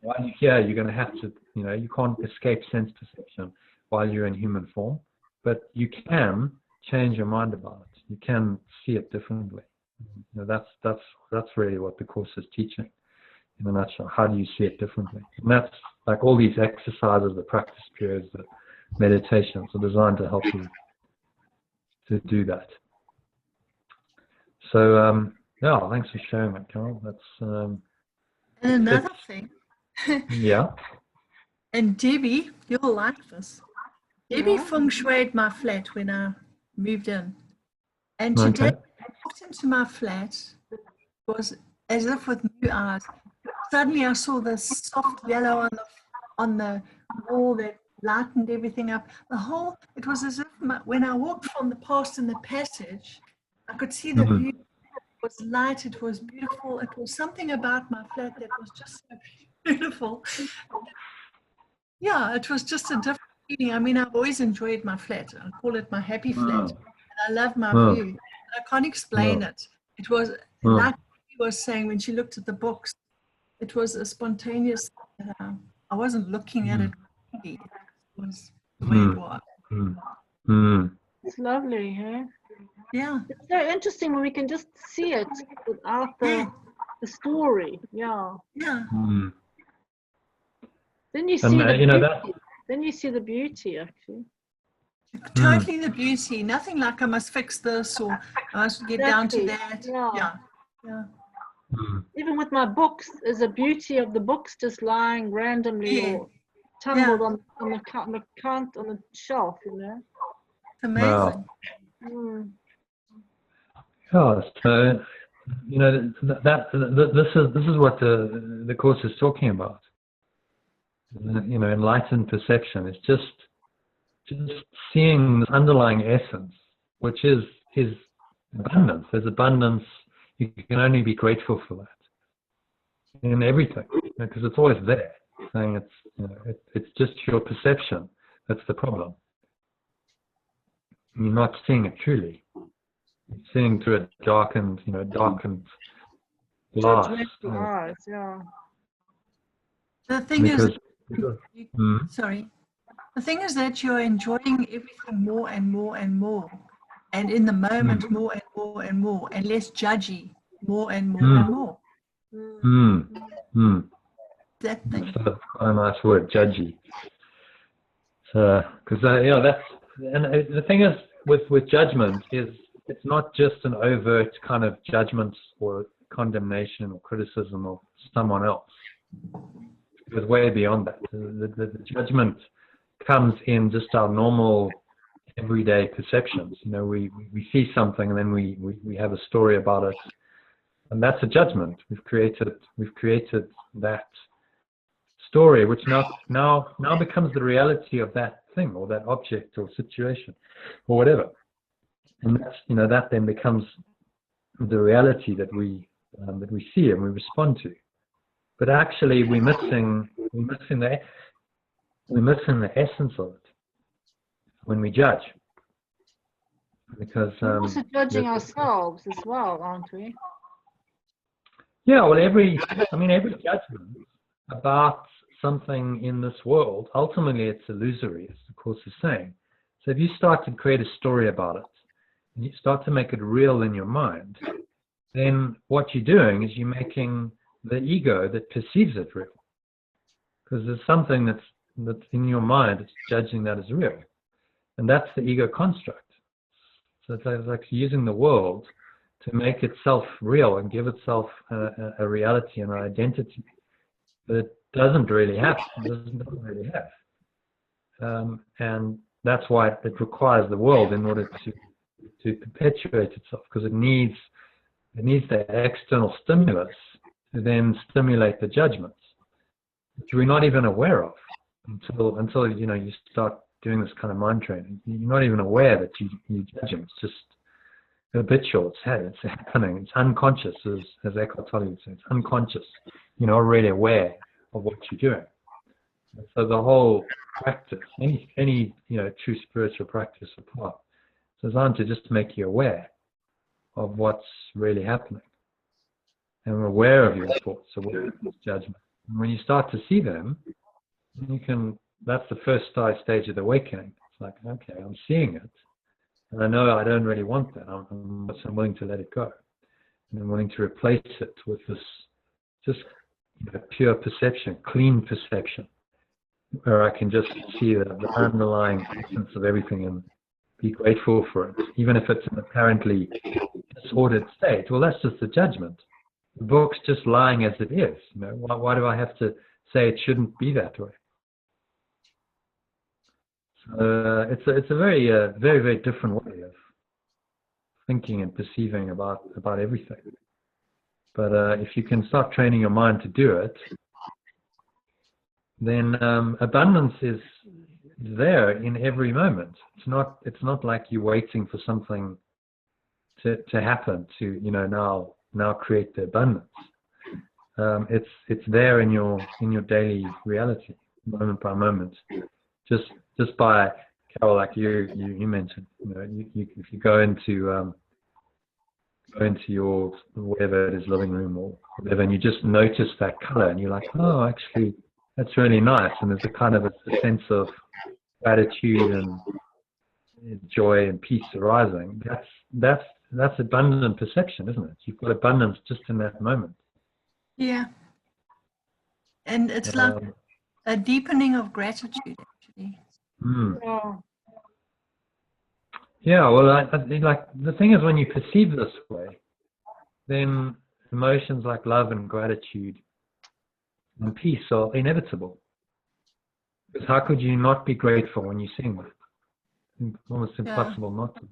While you're here, you're going to have to, you know, you can't escape sense perception while you're in human form, but you can change your mind about it. You can see it differently. You know, that's really what the Course is teaching in a nutshell. How do you see it differently? And that's like all these exercises, the practice periods, the meditations are designed to help you to do that. So yeah, thanks for sharing that, Carol. That's and another thing. Yeah. And Debbie, you'll like this. Debbie feng shuied my flat when I moved in. And today, I walked into my flat, it was as if with new eyes. Suddenly I saw this soft yellow on the wall that lightened everything up. It was as if when I walked from the past in the passage, I could see the view. It was light, it was beautiful. It was something about my flat that was just so beautiful. Yeah, it was just a different feeling. I mean, I've always enjoyed my flat. I call it my happy flat. And I love my view. I can't explain it. It was like she was saying when she looked at the books, it was a spontaneous, I wasn't looking at it really. It was the way it was. It's lovely, huh? Yeah. It's so interesting when we can just see it without the story. Yeah. Yeah. Then you see the beauty. Then you see the beauty, actually. Totally the beauty. Nothing like I must fix this or I must get down to that. Yeah. Yeah. Even with my books, there's a beauty of the books just lying randomly or tumbled on the shelf, you know. It's amazing. Wow. Yeah, so you know this is what the course is talking about. You know, enlightened perception. It's just seeing this underlying essence, which is abundance. There's abundance. You can only be grateful for that in everything, because it's always there. Saying it's, you know, it's just your perception that's the problem. You're not seeing it truly. You're seeing through a darkened glass. Eyes, yeah. The thing is, sorry. The thing is that you're enjoying everything more and more and more, and in the moment more and more and more, and less judgy more and more and more. That thing. That's quite a nice word, judgy. So, because you know, the thing is with judgment is it's not just an overt kind of judgment or condemnation or criticism of someone else. It goes way beyond that. The judgment comes in just our normal everyday perceptions. You know, we see something and then we have a story about it, and that's a judgment. We've created that story, which now becomes the reality of that thing or that object or situation or whatever, and that's, you know, that then becomes the reality that we see and we respond to. But actually, we're missing the essence of it when we judge, because We're also judging ourselves as well, aren't we? Yeah, well, every judgment about something in this world, ultimately it's illusory, as the Course is saying. So if you start to create a story about it, and you start to make it real in your mind, then what you're doing is you're making the ego that perceives it real. Because there's something that's in your mind that's judging that as real. And that's the ego construct. So it's like using the world to make itself real and give itself a reality and an identity that it doesn't really have. And that's why it requires the world in order to perpetuate itself, because it needs the external stimulus to then stimulate the judgments, which we're not even aware of until you know, you start doing this kind of mind training. You're not even aware that you're judging. It's just habitual. It's happening. It's unconscious, as Eckhart Tolle would say. It's unconscious. You're not really aware of what you're doing. So the whole practice, any you know, true spiritual practice or path, is designed to just make you aware of what's really happening, and aware of your thoughts, aware of this judgment. And when you start to see them, you can. That's the first stage of the awakening. It's like, okay, I'm seeing it, and I know I don't really want that. I'm willing to let it go, and I'm willing to replace it with this just, you know, pure perception, clean perception, where I can just see the underlying essence of everything and be grateful for it, even if it's an apparently disordered state. Well, that's just a judgment. The book's just lying as it is. You know, why do I have to say it shouldn't be that way? So it's a very very different way of thinking and perceiving about everything. But if you can start training your mind to do it, then abundance is there in every moment. It's not like you're waiting for something to happen to, you know, now create the abundance. It's there in your daily reality, moment by moment. Just by, Carol, like you mentioned, you know, if you go into your whatever it is, living room or whatever, and you just notice that color, and you're like, oh, actually, that's really nice, and there's a kind of a sense of gratitude and joy and peace arising. That's abundant perception, isn't it? You've got abundance just in that moment. Yeah. And it's like a deepening of gratitude, actually. Mm. Yeah. Yeah, well, I like the thing is when you perceive this way, then emotions like love and gratitude and peace are inevitable. Because how could you not be grateful when you sing that? It's almost impossible not to.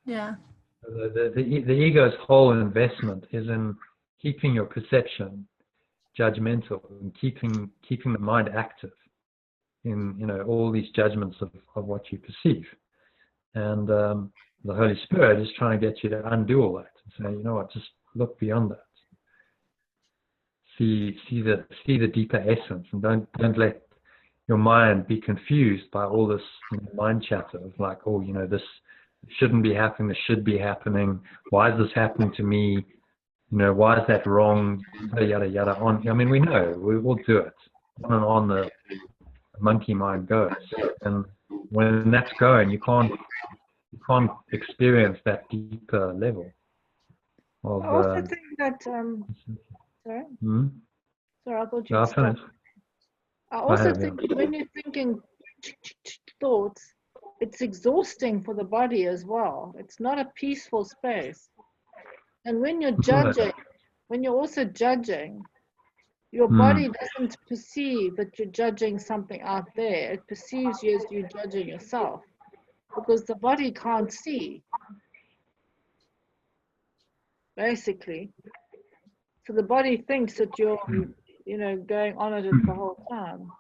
Yeah. The ego's whole investment is in keeping your perception judgmental and keeping the mind active in all these judgments of what you perceive. And the Holy Spirit is trying to get you to undo all that and say, you know what, just look beyond that. See the deeper essence, and don't let your mind be confused by all this mind chatter of like, oh, this shouldn't be happening, this should be happening. Why is this happening to me? Why is that wrong? Yada yada. I mean, we know we will do it. On and on the monkey mind goes, and when that's going, you can't experience that deeper level. I also think that sorry. Sorry, I thought you stopped. I also think when you're thinking thoughts, it's exhausting for the body as well. It's not a peaceful space. And when you're judging, when you're also judging, your body doesn't perceive that you're judging something out there. It perceives you as you judging yourself, because the body can't see, basically. So the body thinks that you're, going on at it the whole time,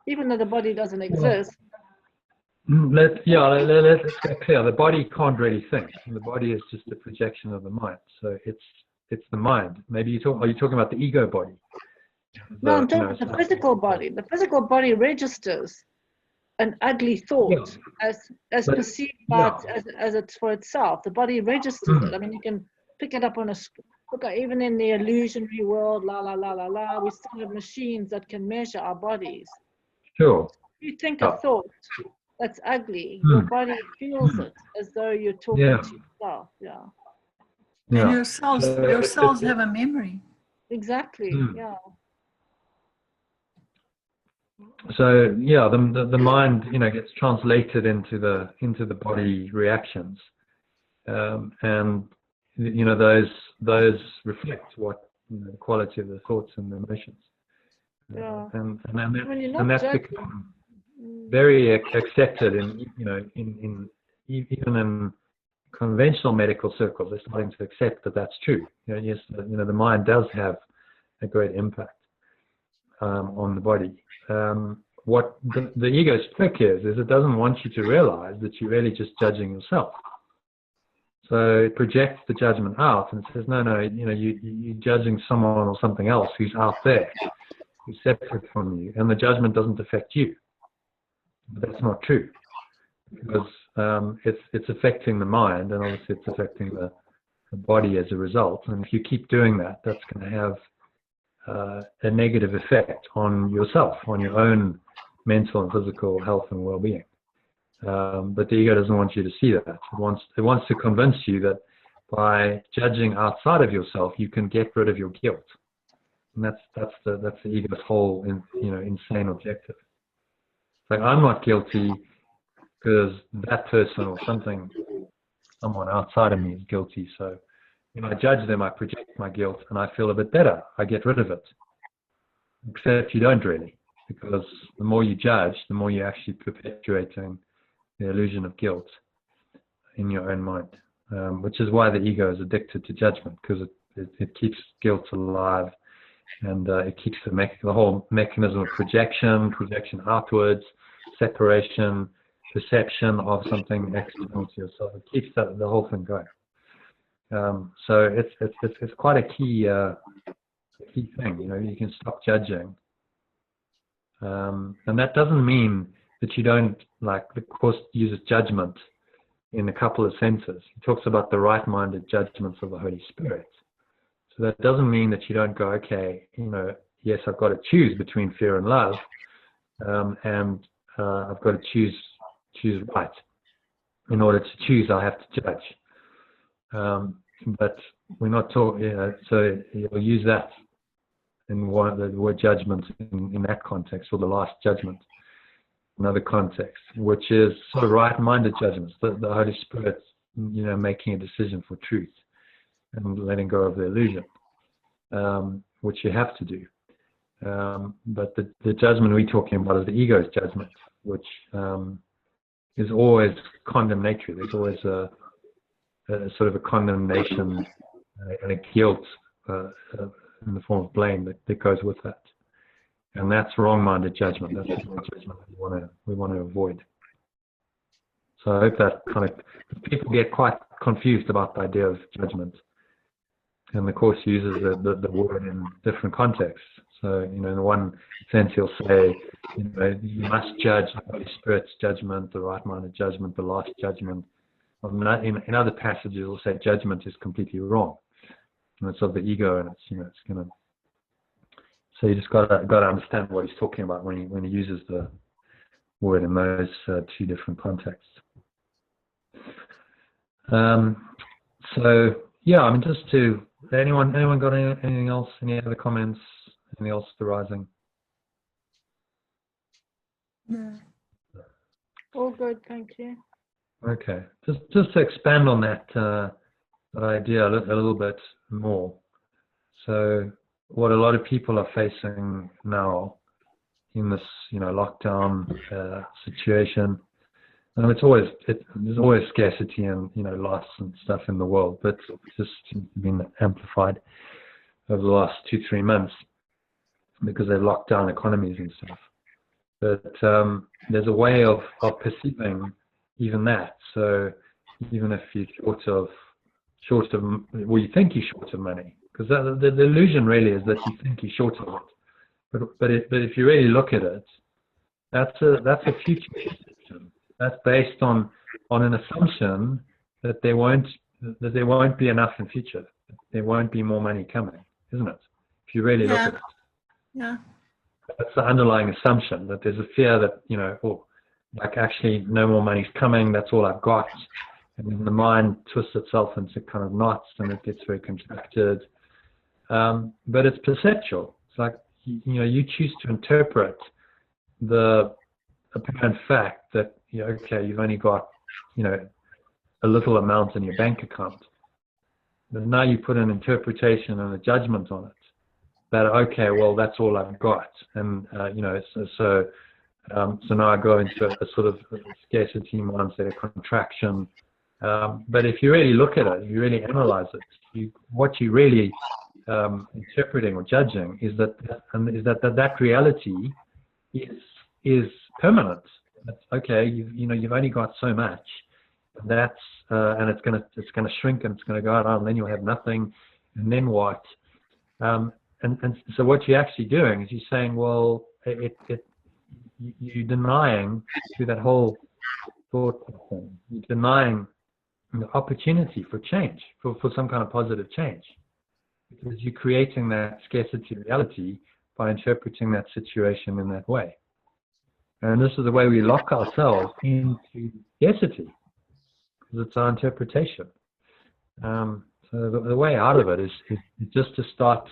even though the body doesn't exist. Let's get clear. The body can't really think. The body is just a projection of the mind. So it's the mind. Maybe are you talking about the ego body? No, I'm talking about the physical body. The physical body registers an ugly thought as perceived as it's for itself. The body registers it. I mean, you can pick it up on a look. Even in the illusionary world, we still have machines that can measure our bodies. Sure. If you think a thought that's ugly, your body feels it as though you're talking to yourself. Yeah. And your cells have a memory. Exactly. Yeah. So the mind gets translated into the body reactions, and those reflect what the quality of the thoughts and the emotions. Yeah. And that's become very accepted in even in conventional medical circles. They're starting to accept that that's true. Yes, the mind does have a great impact on the body. What the ego's trick is it doesn't want you to realize that you're really just judging yourself. So it projects the judgment out and says, no, you're judging someone or something else who's out there, who's separate from you, and the judgment doesn't affect you. But that's not true, because it's affecting the mind, and obviously it's affecting the body as a result. And if you keep doing that, that's going to have a negative effect on yourself, on your own mental and physical health and well-being. But the ego doesn't want you to see that. It wants to convince you that by judging outside of yourself, you can get rid of your guilt. And that's the ego's whole insane objective. Like, I'm not guilty because that person or someone outside of me is guilty. So when I judge them, I project my guilt and I feel a bit better. I get rid of it. Except you don't really, because the more you judge, the more you're actually perpetuating the illusion of guilt in your own mind, which is why the ego is addicted to judgment, because it keeps guilt alive, and it keeps the whole mechanism of projection outwards, separation, perception of something external to yourself. It keeps the whole thing going. So it's quite a key thing. You can stop judging, and that doesn't mean that you don't, like the Course uses judgment in a couple of senses. He talks about the right-minded judgments of the Holy Spirit. So that doesn't mean that you don't go, okay, yes, I've got to choose between fear and love, and I've got to choose right. In order to choose, I have to judge. But we're not talking, so you'll use that in the word judgment in that context, or the last judgment. another context, which is sort of right-minded judgments, the Holy Spirit, making a decision for truth and letting go of the illusion, which you have to do. But the judgment we're talking about is the ego's judgment, which is always condemnatory. There's always a sort of a condemnation and a guilt in the form of blame that goes with that. And that's wrong-minded judgment. That's the kind of judgment we want to avoid. So I hope that kind of, people get quite confused about the idea of judgment. And the Course uses the word in different contexts. So, in one sense he'll say, you must judge the Holy Spirit's judgment, the right-minded judgment, the last judgment. In other passages he'll say judgment is completely wrong. And it's of the ego, and it's going to. So you just got to understand what he's talking about when he uses the word in those two different contexts. So yeah, just to anyone got anything else? Any other comments? Anything else arising? No. All good, thank you. Okay, just to expand on that idea a little bit more. So what a lot of people are facing now in this lockdown situation, and there's always scarcity and loss and stuff in the world, but it's just been amplified over the last 2-3 months because they've locked down economies and stuff. But there's a way of perceiving even that. So even if you're short of well, you think you're short of money, because the illusion really is that you think you're short of it. But if you really look at it, that's a future perception. That's based on an assumption that there won't be enough in future. There won't be more money coming, isn't it? If you really look at it. Yeah. That's the underlying assumption, that there's a fear that, actually no more money's coming, that's all I've got. And then the mind twists itself into kind of knots and it gets very contracted. But it's perceptual. It's like, you choose to interpret the apparent fact that, you've only got, a little amount in your bank account. But now you put an interpretation and a judgment on it. That, okay, well, that's all I've got. And, so now I go into a sort of scarcity mindset, a contraction. But if you really look at it, if you really analyze it, what you really interpreting or judging is that reality is permanent. That's, okay, you've only got so much. That's and it's gonna shrink and it's gonna go out, and then you'll have nothing, and then what? And so what you're actually doing is you're saying, well, you're denying through that whole thought pattern, you're denying the opportunity for change, for some kind of positive change, because you're creating that scarcity reality by interpreting that situation in that way. And this is the way we lock ourselves into scarcity, because it's our interpretation. So the way out of it is just to start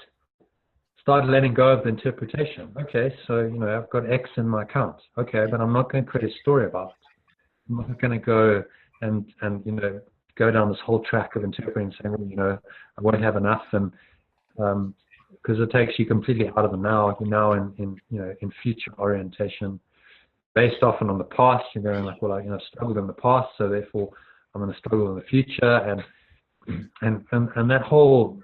letting go of the interpretation. Okay, so I've got X in my account. Okay, but I'm not going to create a story about it. I'm not going to go and go down this whole track of interpreting, saying, well, I won't have enough, and because it takes you completely out of the now. You're now in future orientation, based often on the past. You're going like, well, I struggled in the past, so therefore I'm going to struggle in the future, and that whole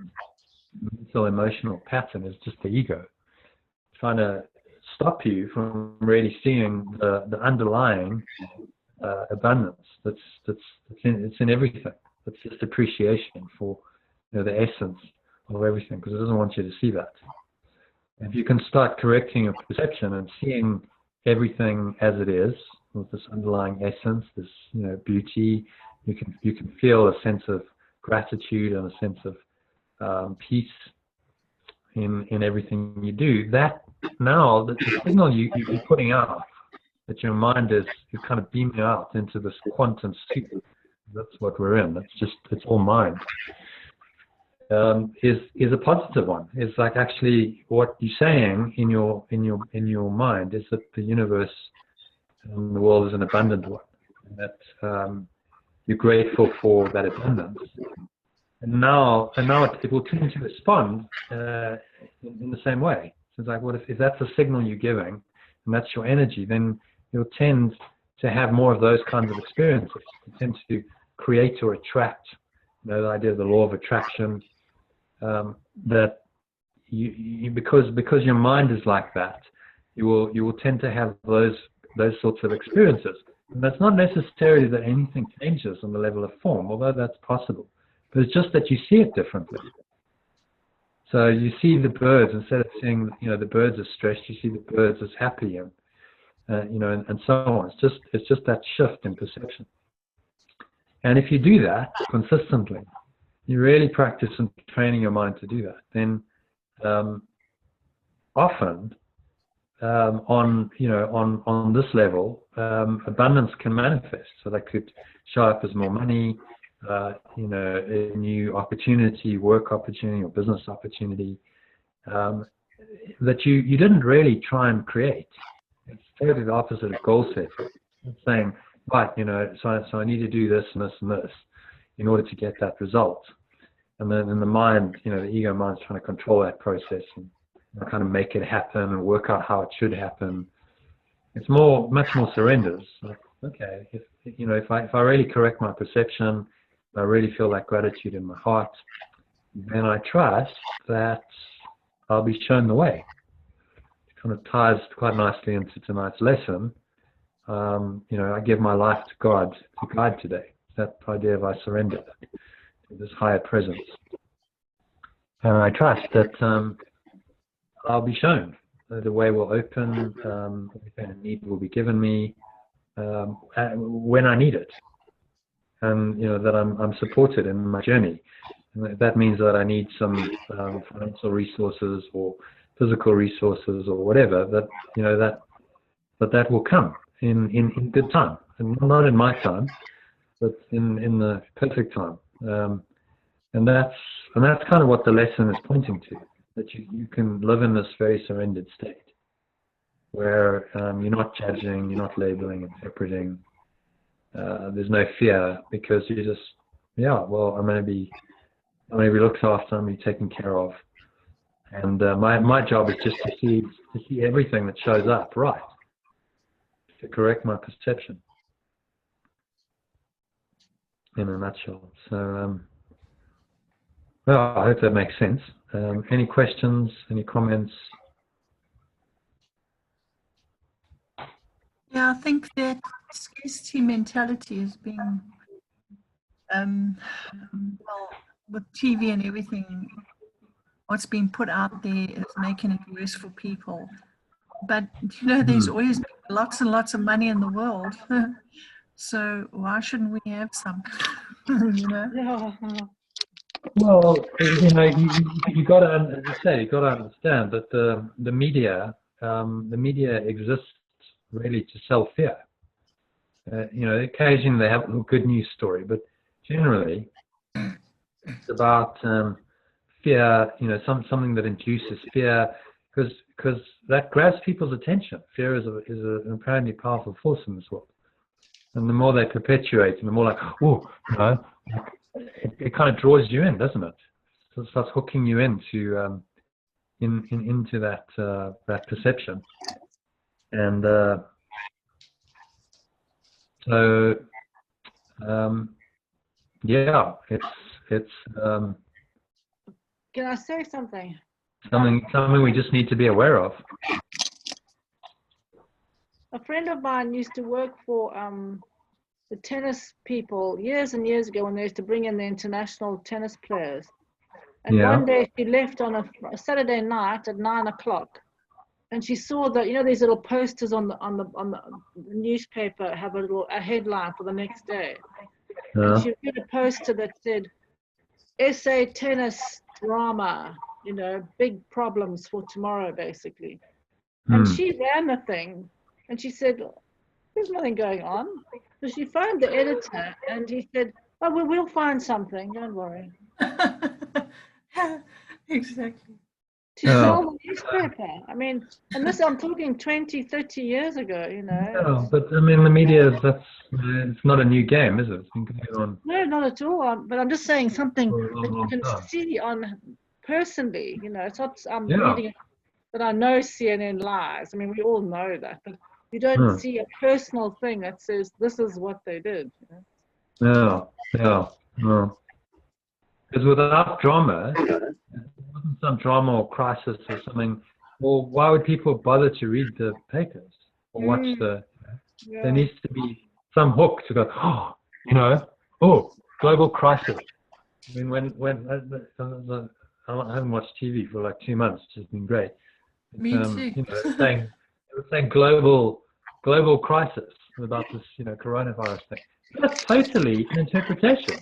mental emotional pattern is just the ego trying to stop you from really seeing the underlying abundance that's in everything. It's just appreciation for the essence of everything, because it doesn't want you to see that. If you can start correcting your perception and seeing everything as it is, with this underlying essence, this beauty, you can feel a sense of gratitude and a sense of peace in everything you do. That now the signal you're putting out, that your mind is kind of beaming out into this quantum soup. That's what we're in. It's all mind. Is a positive one. It's like actually what you're saying in your mind is that the universe and the world is an abundant one, and that you're grateful for that abundance. And now it will tend to respond in the same way. So it's like, what if that's a signal you're giving, and that's your energy, then you'll tend to have more of those kinds of experiences. You tend to create or attract. You know, the idea of the law of attraction, that you because your mind is like that, you will tend to have those sorts of experiences. And that's not necessarily that anything changes on the level of form, although that's possible. But it's just that you see it differently. So you see the birds, instead of seeing, you know, the birds as stressed, you see the birds as happy, and you know, and so on. It's just that shift in perception. And if you do that consistently, you really practice and training your mind to do that, then often on this level, abundance can manifest. So that could show up as more money, you know, a new opportunity, work opportunity or business opportunity that you didn't really try and create. It's totally the opposite of goal setting. It's saying, right, you know, so I need to do this and this and this in order to get that result. And then in the mind, you know, the ego mind's trying to control that process and kind of make it happen and work out how it should happen. It's much more surrenders. Like, okay, if I really correct my perception, I really feel that gratitude in my heart, then I trust that I'll be shown the way. It kind of ties quite nicely into tonight's lesson. You know, I give my life to God to guide today. That idea of I surrender to this higher presence. And I trust that I'll be shown. The way will open, everything I need will be given me when I need it. And, you know, that I'm supported in my journey. And that means that I need some financial resources or physical resources or whatever, that, you know, that will come in good time. And not in my time, but in the perfect time. And that's kind of what the lesson is pointing to, that you can live in this very surrendered state where you're not judging, you're not labeling, interpreting. There's no fear, because you just, well, I'm going to be looked after, I'm going to be taken care of. And my job is just to see everything that shows up right, to correct my perception, in a nutshell. So, well, I hope that makes sense. Any questions, any comments? Yeah, I think that scarcity mentality is being, well, with TV and everything, what's being put out there is making it worse for people. But, you know, there's always lots and lots of money in the world. So why shouldn't we have some? You know? Yeah. Well, you know, you got to understand that the media exists really to sell fear. You know, occasionally they have a good news story, but generally it's about fear. You know, something that induces fear, because that grabs people's attention. Fear is an apparently powerful force in this world, and the more they perpetuate, and the more like, oh, you know, it kind of draws you in, doesn't it? So it starts hooking you into into that perception, and so yeah, it's Can I say something? something we just need to be aware of. A friend of mine used to work for the tennis people years and years ago, when they used to bring in the international tennis players. And one day she left on a Saturday night at 9 o'clock, and she saw that, you know, these little posters on the newspaper have a headline for the next day. And she read a poster that said, "SA tennis drama, you know, big problems for tomorrow," basically. And she ran the thing, and she said, "There's nothing going on." So she phoned the editor, and he said, "Oh, well, we'll find something, don't worry." Exactly. to sell the newspaper. I mean, and this I'm talking 20, 30 years ago, you know. Yeah, but I mean, the media, it's not a new game, is it? It's been going on. No, not at all. But I'm just saying something For a long, that you long can time. see on personally, you know. It's not, I'm Yeah. reading it, but I know CNN lies. I mean, we all know that, but you don't see a personal thing that says this is what they did. You know? Yeah. Because without drama, it wasn't some drama or crisis or something. Well, why would people bother to read the papers or watch the? Yeah. There needs to be some hook to go. Oh, you know, global crisis. I mean, when I haven't watched TV for like 2 months, which has been great. Me too. You know, they were saying global crisis about this, you know, coronavirus thing. That's totally an interpretation.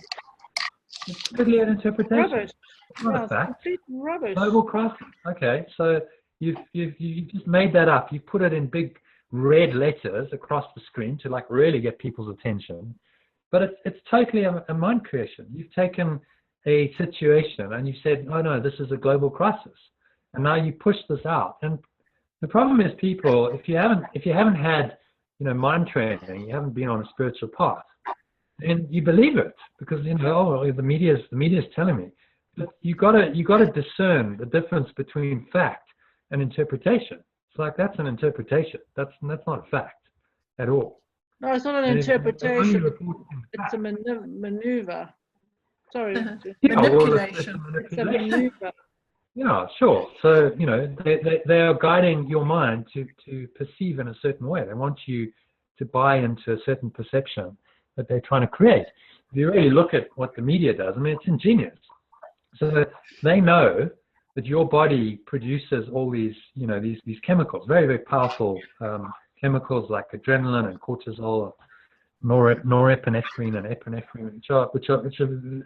It's totally an interpretation. Rubbish. It's not a fact. Complete rubbish. Global crisis. Okay, so you just made that up. You put it in big red letters across the screen to like really get people's attention. But it's totally a mind creation. You've taken a situation and you said, oh no, this is a global crisis, and now you push this out. And the problem is, people, if you haven't had, you know, mind training, you haven't been on a spiritual path, and you believe it because, you know, oh, the media's telling me. But you gotta discern the difference between fact and interpretation. It's like that's an interpretation. That's not a fact at all. No, it's not an interpretation. It's a maneuver. Sorry. Manipulation. It's a maneuver. Yeah, sure. So, you know, they are guiding your mind to perceive in a certain way. They want you to buy into a certain perception that they're trying to create. If you really look at what the media does, I mean, it's ingenious. So they know that your body produces all these, you know, these chemicals, very, very powerful chemicals like adrenaline and cortisol, norepinephrine and epinephrine, which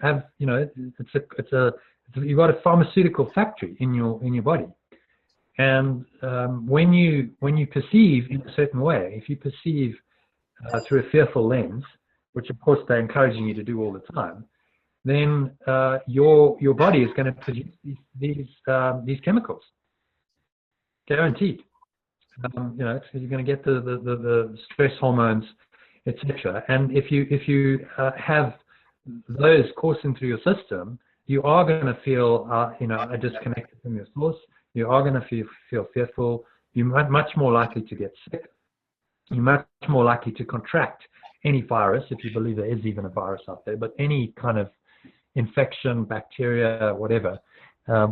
have, you know, you've got a pharmaceutical factory in your body. And when you perceive in a certain way, if you perceive through a fearful lens, which of course they're encouraging you to do all the time, then your body is going to produce these chemicals, guaranteed. You know, so you're going to get the stress hormones, etc. And if you have those coursing through your system, you are going to feel you know, disconnected from your source. You are going to feel fearful. You're much more likely to get sick. You're much more likely to contract any virus, if you believe there is even a virus out there, but any kind of infection, bacteria, whatever,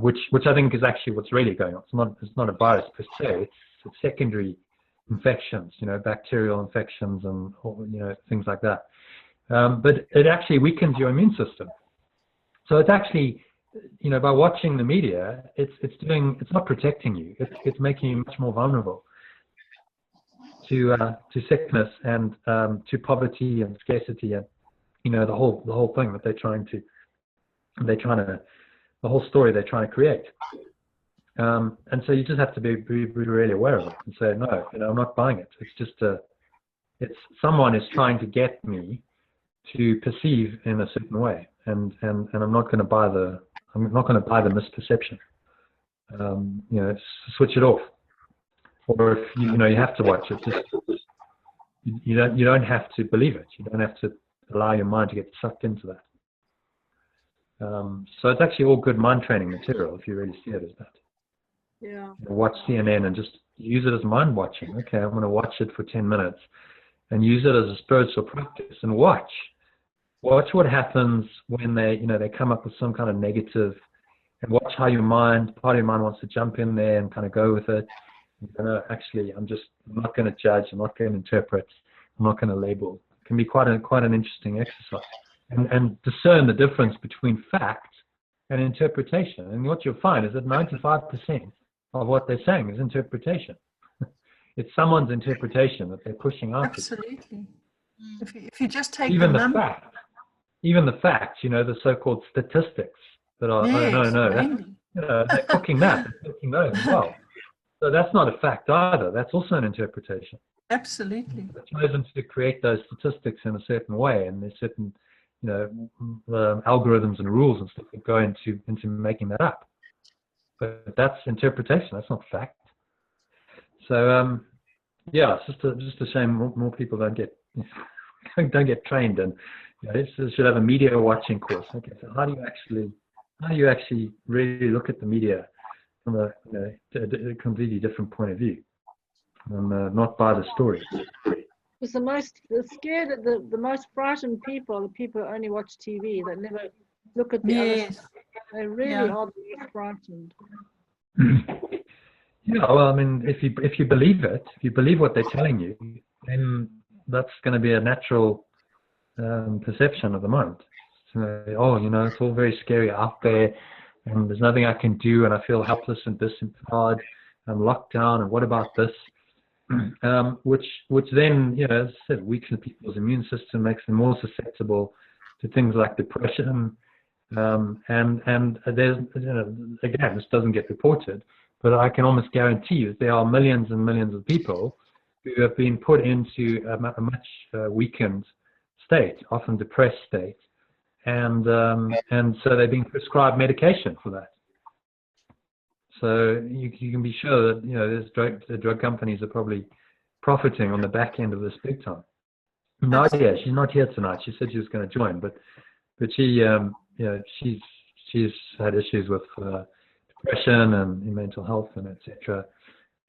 which I think is actually what's really going on. It's not a virus per se. It's secondary infections, you know, bacterial infections and, you know, things like that. But it actually weakens your immune system. So it's actually, you know, by watching the media, it's not protecting you. It's making you much more vulnerable to sickness and to poverty and scarcity and, you know, the whole thing that the whole story they're trying to create. And so you just have to be really aware of it and say, no, you know, I'm not buying it. It's just it's someone is trying to get me to perceive in a certain way, and I'm not going to buy the misperception. You know, switch it off. Or if you know you have to watch it, just you don't have to believe it. You don't have to allow your mind to get sucked into that. So it's actually all good mind training material if you really see it as that. Yeah. You know, watch CNN and just use it as mind watching. Okay, I'm going to watch it for 10 minutes and use it as a spiritual practice and watch what happens when they come up with some kind of negative, and watch how part of your mind wants to jump in there and kind of go with it. Actually, I'm not going to judge. I'm not going to interpret. I'm not going to label. It can be quite an interesting exercise, and discern the difference between fact and interpretation. And what you'll find is that 95% of what they're saying is interpretation. It's someone's interpretation that they're pushing out. Absolutely. If you just take even the facts, you know, the so-called statistics that are you know, they're cooking that, they're cooking those as well. So that's not a fact either. That's also an interpretation. Absolutely. They're chosen to create those statistics in a certain way, and there's certain, you know, algorithms and rules and stuff that go into making that up. but that's interpretation. That's not fact. So yeah, it's just a shame more people don't get trained, and you should have a media watching course. Okay, so how do you actually really look at the media from a completely different point of view, and not by the story? Because the most frightened people are the people who only watch TV, that never look at the other stuff. They really are the most frightened. Yeah, well, I mean, if you believe it, if you believe what they're telling you, then that's going to be a natural perception of the mind. So, it's all very scary out there, and there's nothing I can do, and I feel helpless and disempowered. I'm locked down, and what about this? Which then, as I said, weakens people's immune system, makes them more susceptible to things like depression. And there's, again, this doesn't get reported, but I can almost guarantee you that there are millions and millions of people who have been put into a much weakened state, often depressed state, and so they're being prescribed medication for that. So you can be sure that the drug companies are probably profiting on the back end of this big time. Nadia, she's not here tonight. She said she was going to join, but she she's had issues with depression and mental health and etc.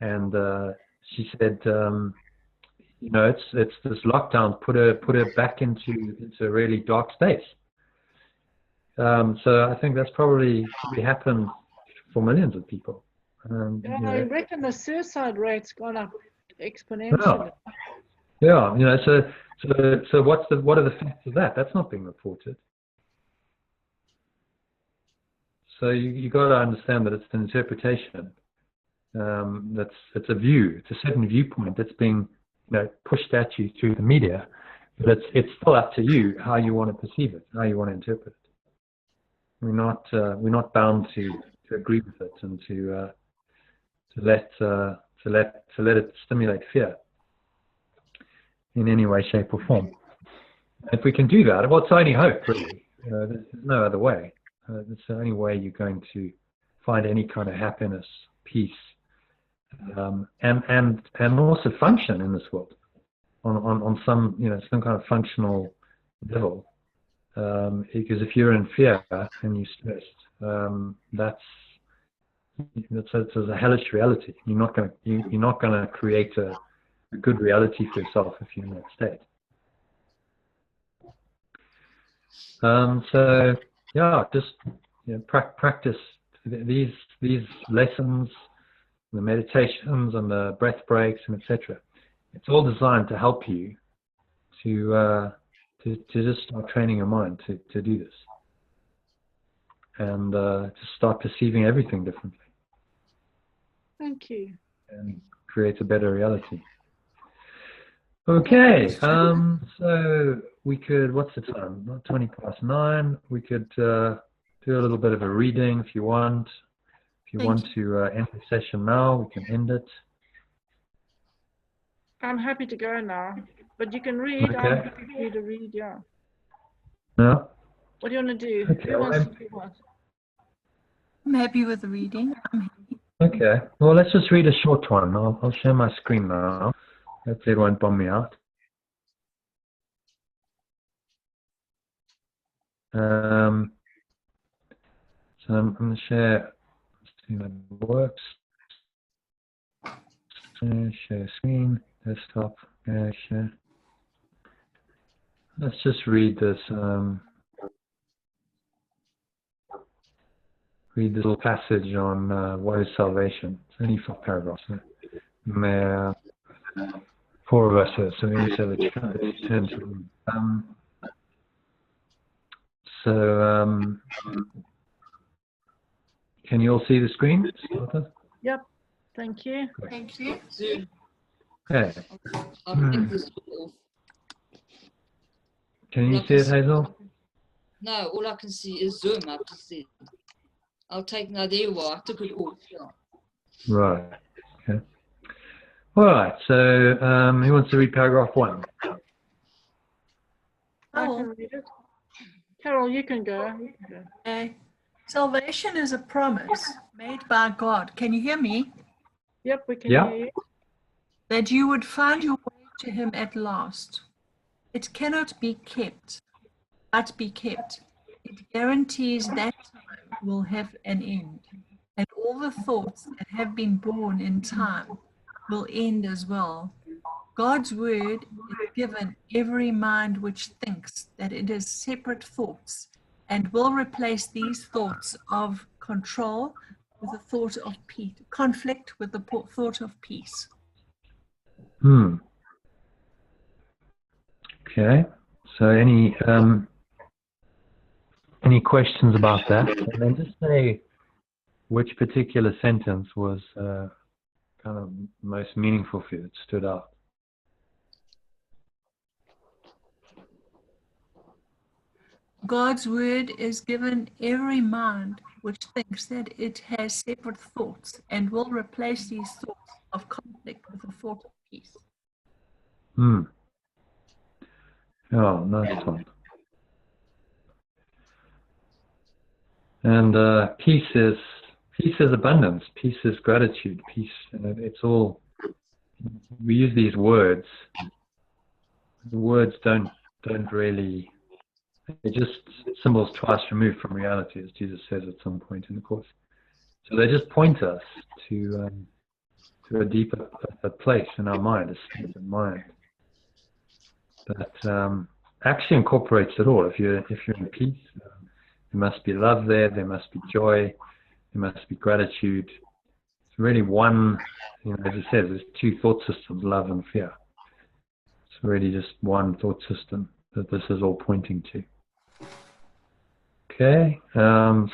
And she said it's this lockdown put her back into a really dark state. So I think that's probably happened for millions of people. I reckon the suicide rate's gone up exponentially. Yeah, so what are the facts of that? That's not being reported. So you got to understand that it's an interpretation. It's a view. It's a certain viewpoint that's being pushed at you through the media, but it's still up to you how you want to perceive it, how you want to interpret it. We're not bound to agree with it and to let it stimulate fear in any way, shape, or form. If we can do that, well, it's the only hope, really. There's no other way. It's the only way you're going to find any kind of happiness, peace, and also function in this world on some some kind of functional level. Because if you're in fear and you're stressed, that's a hellish reality. You're not going to create a good reality for yourself if you're in that state. So yeah, just practice these lessons, the meditations and the breath breaks and etc. It's all designed to help you to just start training your mind to do this, and to start perceiving everything differently. Thank you. And create a better reality. Okay, so we could, what's the time? Not 20:09. We could do a little bit of a reading if you want. If you want to end the session now, we can end it. I'm happy to go now, but you can read. Okay. I'm happy for you to read, yeah. No? What do you want to do? Okay, Who wants to do what? I'm happy with the reading. I'm happy. Okay, well, let's just read a short one. I'll share my screen now. Hopefully it won't bomb me out. So I'm going to share, let's see if that works. Share screen, desktop, share. Let's just read this. Read this little passage on what is salvation. It's only 4 paragraphs. Mais 4 verses. So maybe let's turn to them. Can you all see the screen? Yep. Thank you. Great. Thank you. Zoom. Okay. I'll take this off. Can you see it, Hazel? No, all I can see is Zoom. I have to see. I'll take, no, there you are. I took it off. Yeah. Right. Okay. All right. So who wants to read paragraph 1? I can read it. Carol, you can go. Okay. Salvation is a promise made by God. Can you hear me? Yep, we can Yeah. hear you. That you would find your way to him at last. It cannot be kept, but be kept. It guarantees that time will have an end, and all the thoughts that have been born in time will end as well. God's word is given every mind which thinks that it is separate thoughts, and will replace these thoughts of control with a thought of peace, conflict with the thought of peace. Okay. So any questions about that? And then just say which particular sentence was kind of most meaningful for you, it stood out. God's word is given every mind which thinks that it has separate thoughts, and will replace these thoughts of conflict with a thought of peace. Oh, nice one. And peace is abundance. Peace is gratitude. Peace. It's all. We use these words. The words don't really. They're just symbols twice removed from reality, as Jesus says at some point in the course. So they just point us to a deeper place in our mind, a state of mind that actually incorporates it all. If you're in peace, there must be love there. There must be joy. There must be gratitude. It's really one. As it says, there's two thought systems: love and fear. It's really just one thought system that this is all pointing to. Okay,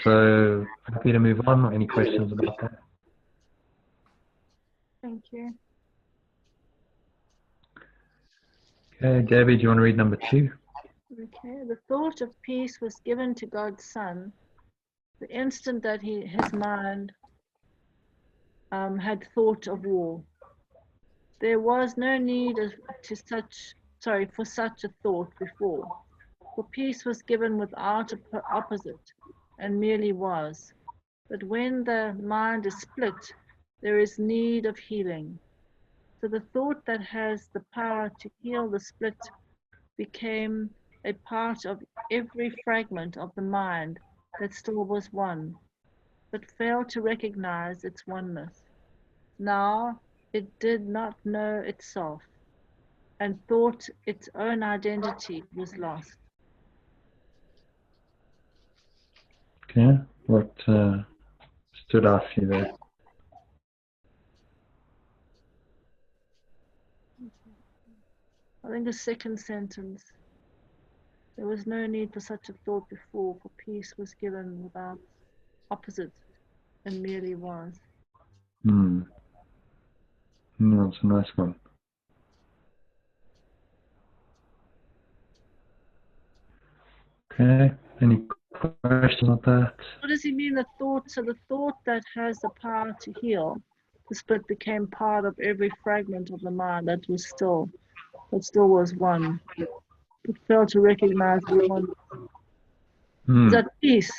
so happy to move on. Any questions about that? Thank you. Okay, Debbie, do you want to read number 2? Okay, the thought of peace was given to God's Son the instant that his mind had thought of war. There was no need for such a thought before, for peace was given without an opposite, and merely was. But when the mind is split, there is need of healing. So the thought that has the power to heal the split became a part of every fragment of the mind that still was one, but failed to recognize its oneness. Now it did not know itself, and thought its own identity was lost. Okay, what stood out for you there? I think the second sentence. There was no need for such a thought before, for peace was given without opposite, and merely was. That's a nice one. Okay, any questions about that? What does he mean, the thought? So the thought that has the power to heal, the split became part of every fragment of the mind that still was one. It failed to recognize the one. Is that peace?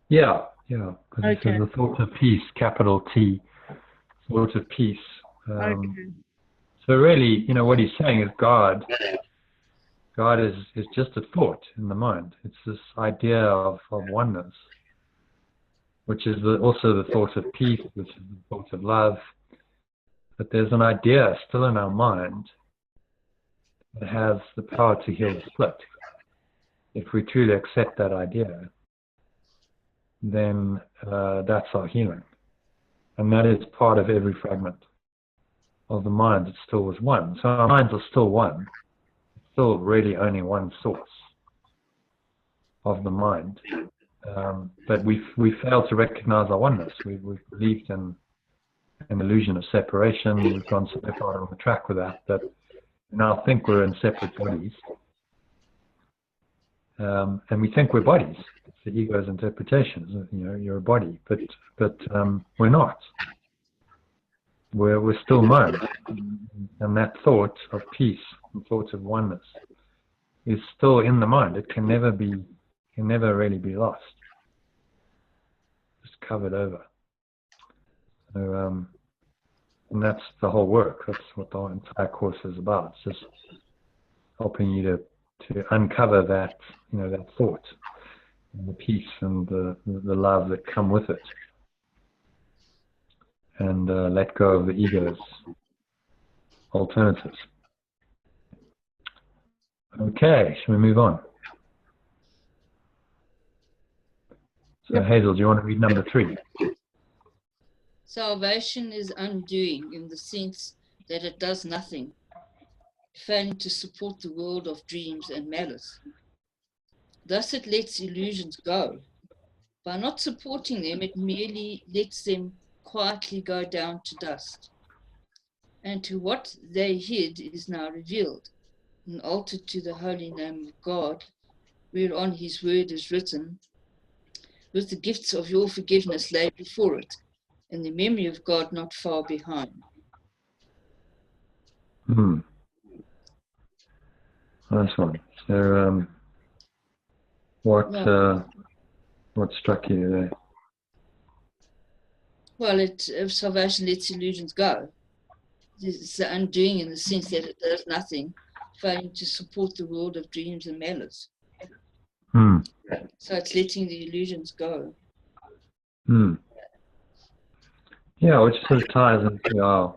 Yeah, because it Okay. says the thought of peace, capital T, thought of peace. Okay. So really, what he's saying is God is just a thought in the mind. It's this idea of oneness, which is also the thought of peace, which is the thought of love. But there's an idea still in our mind that has the power to heal the split. If we truly accept that idea, then that's our healing. And that is part of every fragment of the mind that still was one. So our minds are still one. It's still really only one source of the mind. But we fail to recognize our oneness. We've believed in an illusion of separation. We've gone so far on the track with that we now think we're in separate bodies. And we think we're bodies. It's the ego's interpretation. You're a body, but we're not. We're still mind, and that thought of peace, the thought of oneness, is still in the mind. It can never really be lost. covered over. So, and that's the whole work. That's what the entire course is about. It's just helping you to uncover that, that thought, and the peace and the love that come with it, and let go of the ego's alternatives. Okay, shall we move on? So Hazel, do you want to read number 3? Salvation is undoing in the sense that it does nothing, failing to support the world of dreams and malice. Thus it lets illusions go. By not supporting them, it merely lets them quietly go down to dust. And to what they hid is now revealed, and altered to the holy name of God, whereon his word is written, with the gifts of your forgiveness laid before it, and the memory of God not far behind. Nice one. So, what struck you there? Well, salvation lets illusions go. It's the undoing in the sense that it does nothing, failing to support the world of dreams and malice. So it's letting the illusions go. Yeah, which sort of ties into our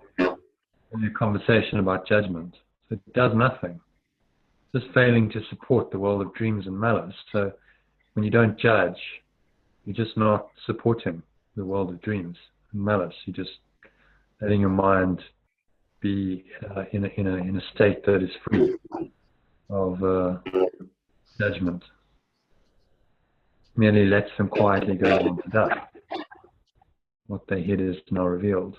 conversation about judgment. So it does nothing. Just failing to support the world of dreams and malice. So when you don't judge, you're just not supporting the world of dreams and malice. You're just letting your mind be in a state that is free of judgment. Merely lets them quietly go on to dust. What they hid is now revealed.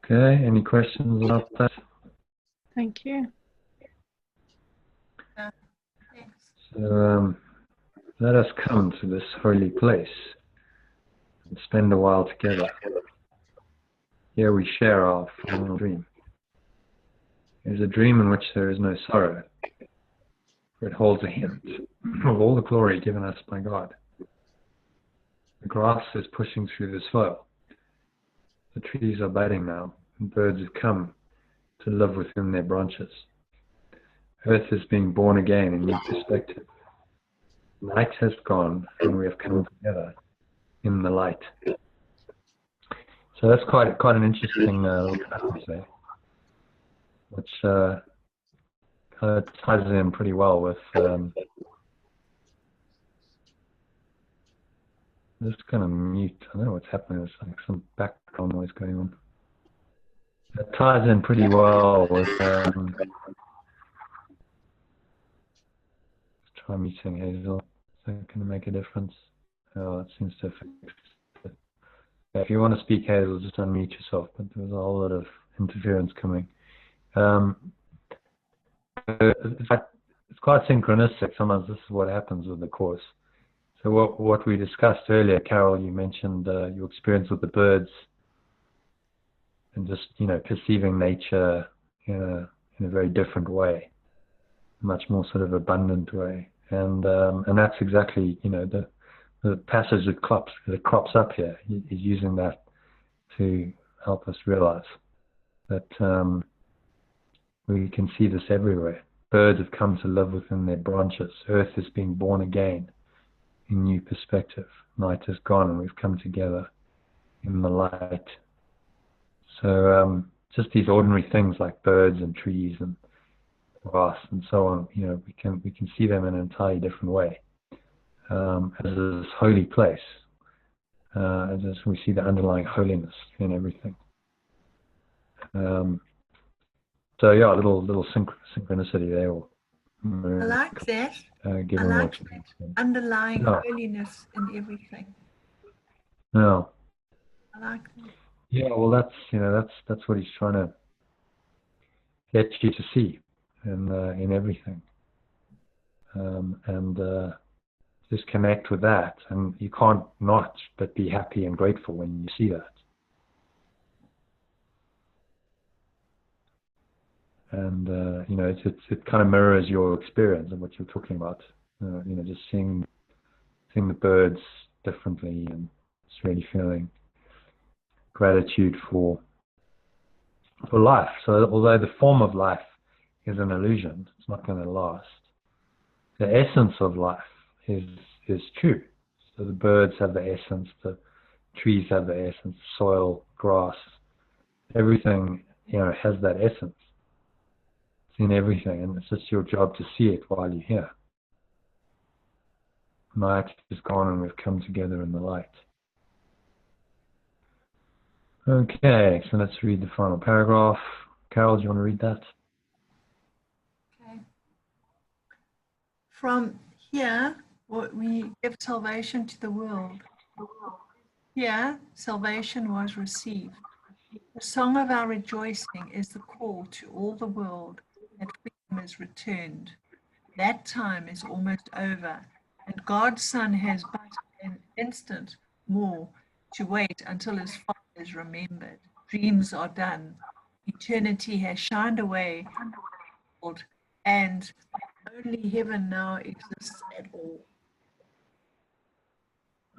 Okay, any questions about that? Thank you. So let us come to this holy place and spend a while together. Here we share our final dream. It is a dream in which there is no sorrow, for it holds a hint of all the glory given us by God. The grass is pushing through the soil. The trees are budding now, and birds have come to live within their branches. Earth is being born again in new perspective. Night has gone, and we have come together in the light. So that's quite an interesting little passage there, which kind of ties in pretty well with. I'm just going to mute. I don't know what's happening. There's like some background noise going on. It ties in pretty well with. Let's try muting Hazel. Is that going to make a difference? Oh, it seems to have fixed it. Yeah, if you want to speak, Hazel, just unmute yourself. But there was a whole lot of interference coming. It's quite synchronistic. Sometimes this is what happens with the course. So what we discussed earlier, Carol, you mentioned your experience with the birds and just perceiving nature in a very different way, much more sort of abundant way, and that's exactly the passage that crops up here is using that to help us realize that we can see this everywhere. Birds have come to live within their branches. Earth is being born again in new perspective. Night is gone and we've come together in the light. So just these ordinary things like birds and trees and grass and so on, we can see them in an entirely different way. As this holy place, as we see the underlying holiness in everything. So yeah, a little synchronicity there. I like that. I like that underlying holiness in everything. Yeah. I like that. Yeah, well, that's what he's trying to get you to see in everything, and just connect with that, and you can't not but be happy and grateful when you see that. And you know, it kind of mirrors your experience of what you're talking about. You know, just seeing the birds differently, and just really feeling gratitude for life. So although the form of life is an illusion, it's not going to last. The essence of life is true. So the birds have the essence, the trees have the essence, soil, grass, everything, you know, has that essence. It's in everything, and it's just your job to see it while you're here. Night is gone and we've come together in the light. Okay, so let's read the final paragraph. Carol, do you want to read that? Okay. From here, we give salvation to the world. Here, salvation was received. The song of our rejoicing is the call to all the world that freedom is returned. That time is almost over, and God's Son has but an instant more to wait until his Father is remembered. Dreams are done. Eternity has shined away, and only heaven now exists at all.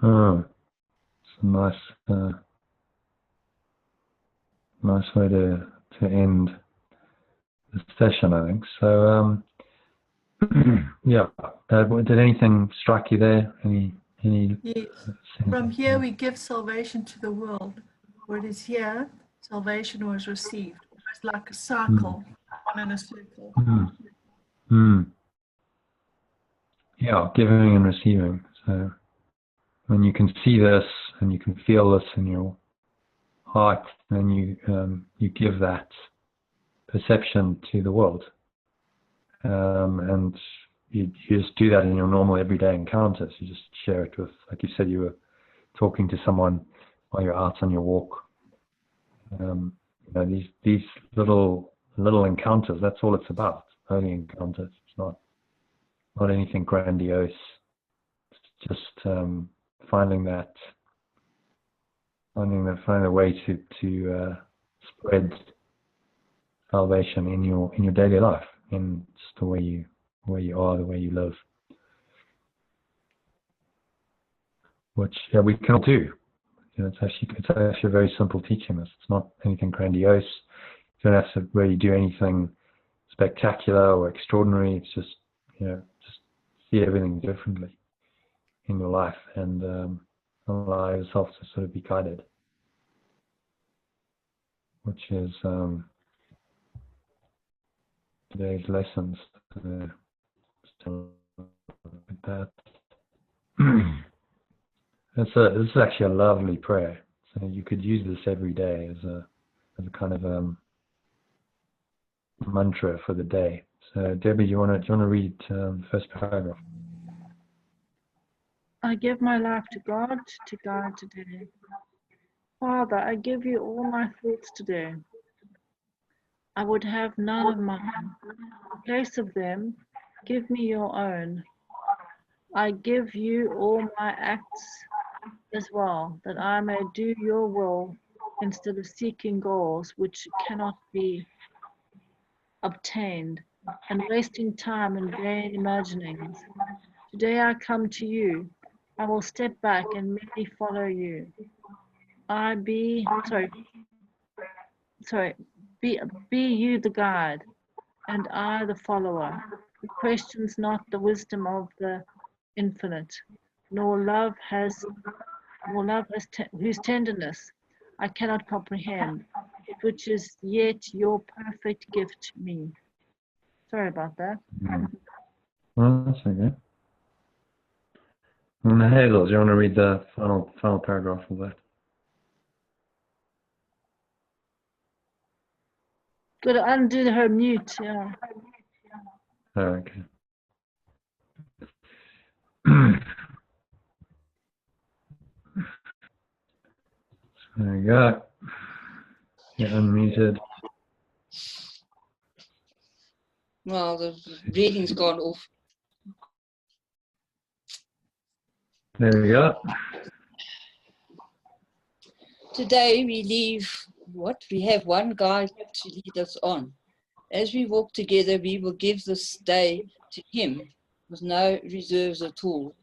Oh, it's a nice, nice way to end the session, I think. So, yeah. Did anything strike you there? Any? Yes. From here we give salvation to the world. For it is here salvation was received. Almost like a cycle, one in a circle. Yeah, giving and receiving. So when you can see this and you can feel this in your heart, then you give that perception to the world, and you just do that in your normal everyday encounters. You just share it with, like you said, you were talking to someone while you're out on your walk. You know, these little encounters. That's all it's about. Only encounters. It's not anything grandiose. It's just finding a way to spread salvation in your daily life, in just the way you are, the way you live. Which we can all do. You know, it's actually a very simple teaching. It's not anything grandiose. You don't have to really do anything spectacular or extraordinary. It's just, you know, just see everything differently in your life, and allow yourself to sort of be guided, which is today's lessons. That. This is actually a lovely prayer. So you could use this every day as a kind of mantra for the day. So Debbie, do you want to read the first paragraph? I give my life to God to guide today. Father, I give you all my thoughts today. I would have none of mine. In place of them, give me your own. I give you all my acts as well, that I may do your will instead of seeking goals which cannot be obtained and wasting time in vain imaginings. Today I come to you. I will step back and merely follow you. Be you the guide, and I the follower, who questions not the wisdom of the infinite, nor love whose tenderness I cannot comprehend, which is yet your perfect gift to me. Sorry about that. Well, that's okay. And Hazel, do you want to read the final paragraph of that? Got to undo her mute, yeah. Oh, okay. There you go. You're unmuted. Well, the reading's gone off. There we go. Today we have one guide to lead us on, As we walk together, we will give this day to him with no reserves at all.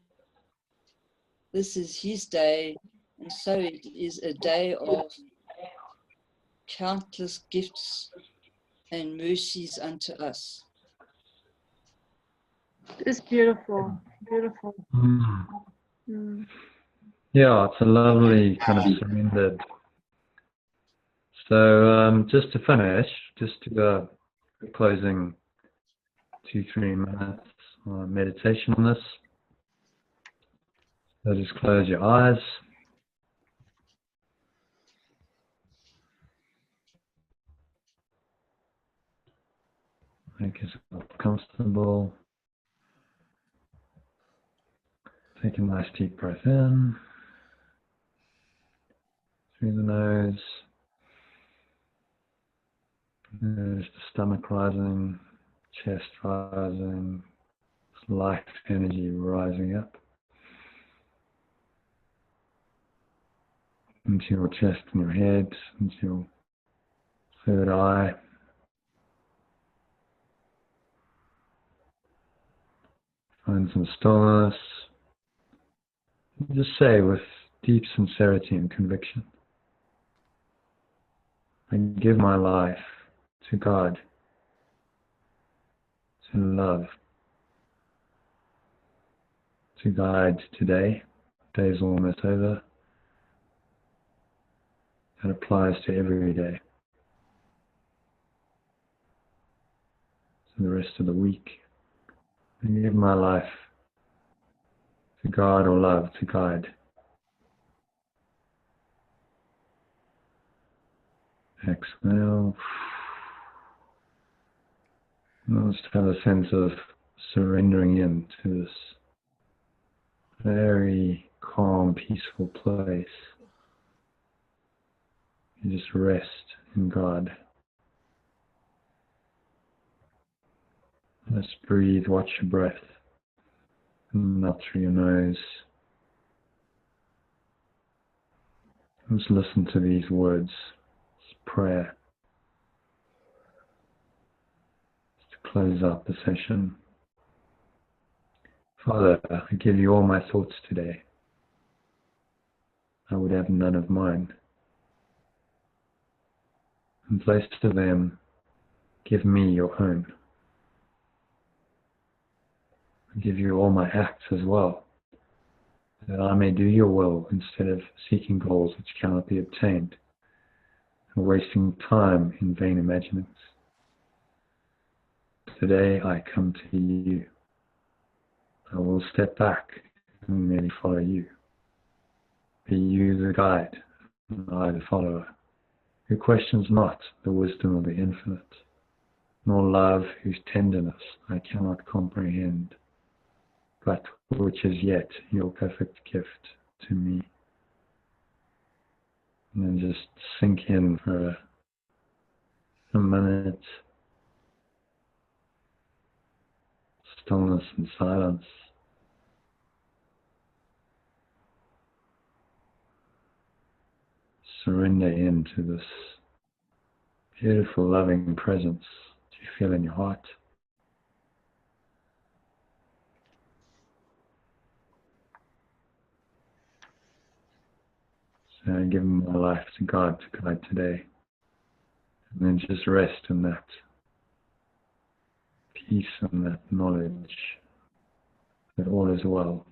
This is his day, and so it is a day of countless gifts and mercies unto us. It's beautiful, beautiful. Mm. Mm. Yeah, it's a lovely kind of surrendered. So just to finish, just to go closing 2-3 minutes meditation on this. So just close your eyes. Make yourself comfortable. Take a nice deep breath in through the nose. There's the stomach rising, chest rising, life energy rising up into your chest and your head, into your third eye. Find some stillness. Just say with deep sincerity and conviction, I give my life to God, to love, to guide today. Day's almost over. That applies to every day. To the rest of the week. I give my life to God or love to guide. Exhale. Just have a sense of surrendering into this very calm, peaceful place. You just rest in God. Just breathe, watch your breath. Not through your nose. Just listen to these words. It's prayer. Just to close up the session. Father, I give you all my thoughts today. I would have none of mine. In place to them, give me your own. I give you all my acts as well, that I may do your will instead of seeking goals which cannot be obtained, and wasting time in vain imaginings. Today I come to you. I will step back and merely follow you. Be you the guide, and I the follower, who questions not the wisdom of the infinite, nor love whose tenderness I cannot comprehend, but which is yet your perfect gift to me. And then just sink in for a minute. Stillness and silence. Surrender into this beautiful, loving presence that you feel in your heart. So I give my life to God to guide today. And then just rest in that peace and that knowledge that all is well.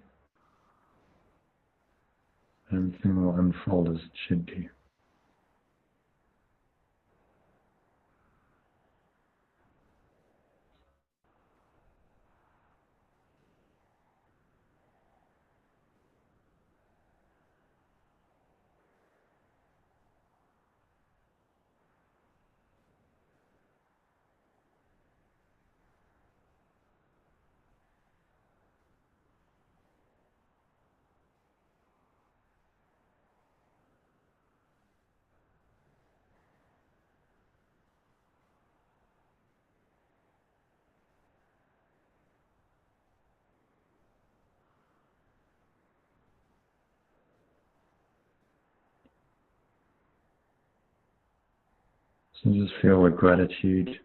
Everything will unfold as it should do. So just feel with gratitude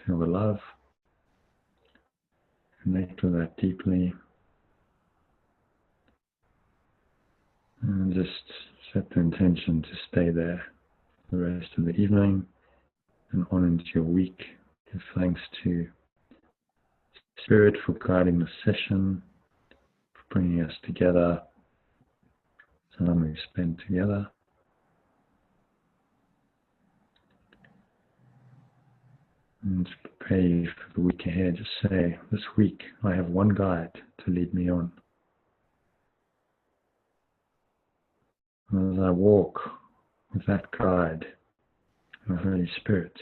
feel the love. Connect with that deeply. And just set the intention to stay there the rest of the evening and on into your week. Give thanks to Spirit for guiding the session, for bringing us together, time we've spent together. And to prepare you for the week ahead, just say, this week I have one guide to lead me on. And as I walk with that guide, the Holy Spirit,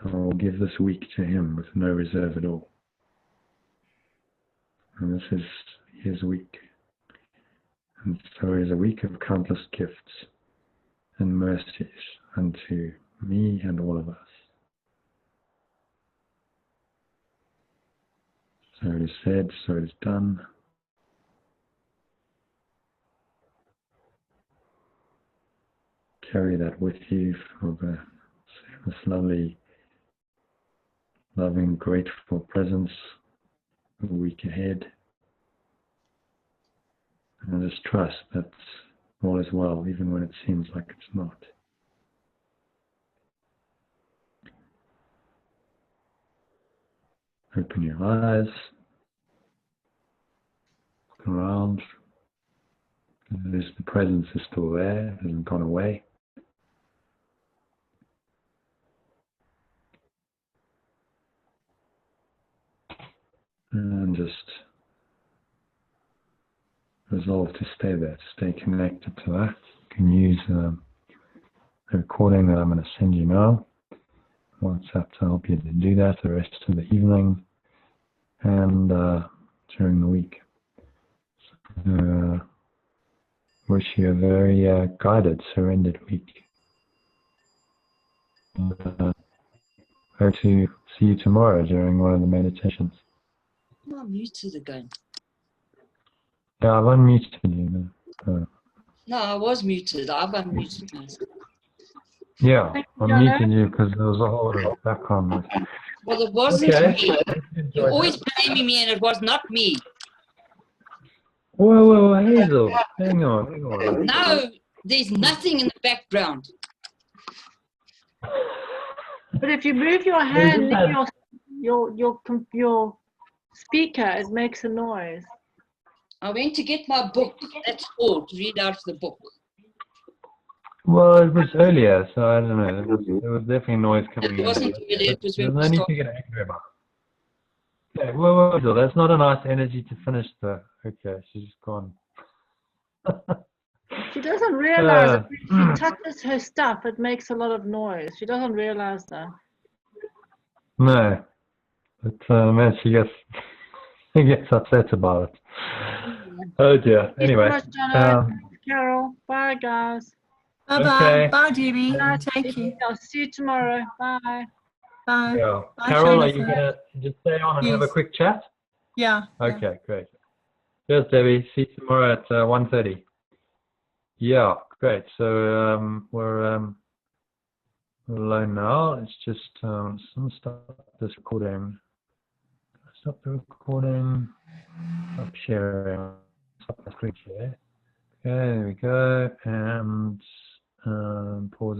I will give this week to Him with no reserve at all. And this is His week. And so it is a week of countless gifts and mercies unto me and all of us. So it is said, so it is done. Carry that with you for this lovely, loving, grateful presence of the week ahead. And just trust that all is well, even when it seems like it's not. Open your eyes, look around. The presence is still there, it hasn't gone away. And just resolve to stay there, to stay connected to that. You can use the recording that I'm going to send you now. WhatsApp to help you to do that the rest of the evening and during the week. Wish you a very guided, surrendered week. Hope to see you tomorrow during one of the meditations. I'm muted again. Yeah, I've unmuted you. No, I was muted. I've unmuted myself. Yeah, I muted you because there was a whole lot of background noise. Well, it wasn't me. Enjoy You're always that. blaming me, and it was not me. Whoa, Hazel, hang on. No, there's nothing in the background. But if you move your hand near your speaker, it makes a noise. I went to get my book. That's all, to read out of the book. Well, it was earlier, so I don't know. There was definitely noise coming in. It wasn't earlier, it was when There's we no need to started. get angry about it. Okay, well, Hazel, that's not a nice energy to finish the... Okay, she's gone. She doesn't realize that when she touches her stuff, it makes a lot of noise. She doesn't realize that. No, but man, she gets upset about it. Oh dear. Anyway, Thanks so much, Jono. Carol. Bye, guys. Bye-bye. Okay. Bye, Debbie. Nice to Thank see you. I'll see you tomorrow. Bye. Bye. yeah. Bye, Carol, are you Jonathan. gonna just stay on and have a Yes. quick chat? Yeah. Okay, great. Cheers, Debbie. See you tomorrow at 1:30. Yeah, great. So we're alone now. It's just some stop this recording. Stop the recording. Stop sharing. Stop the screen share. Okay, there we go. And pause it.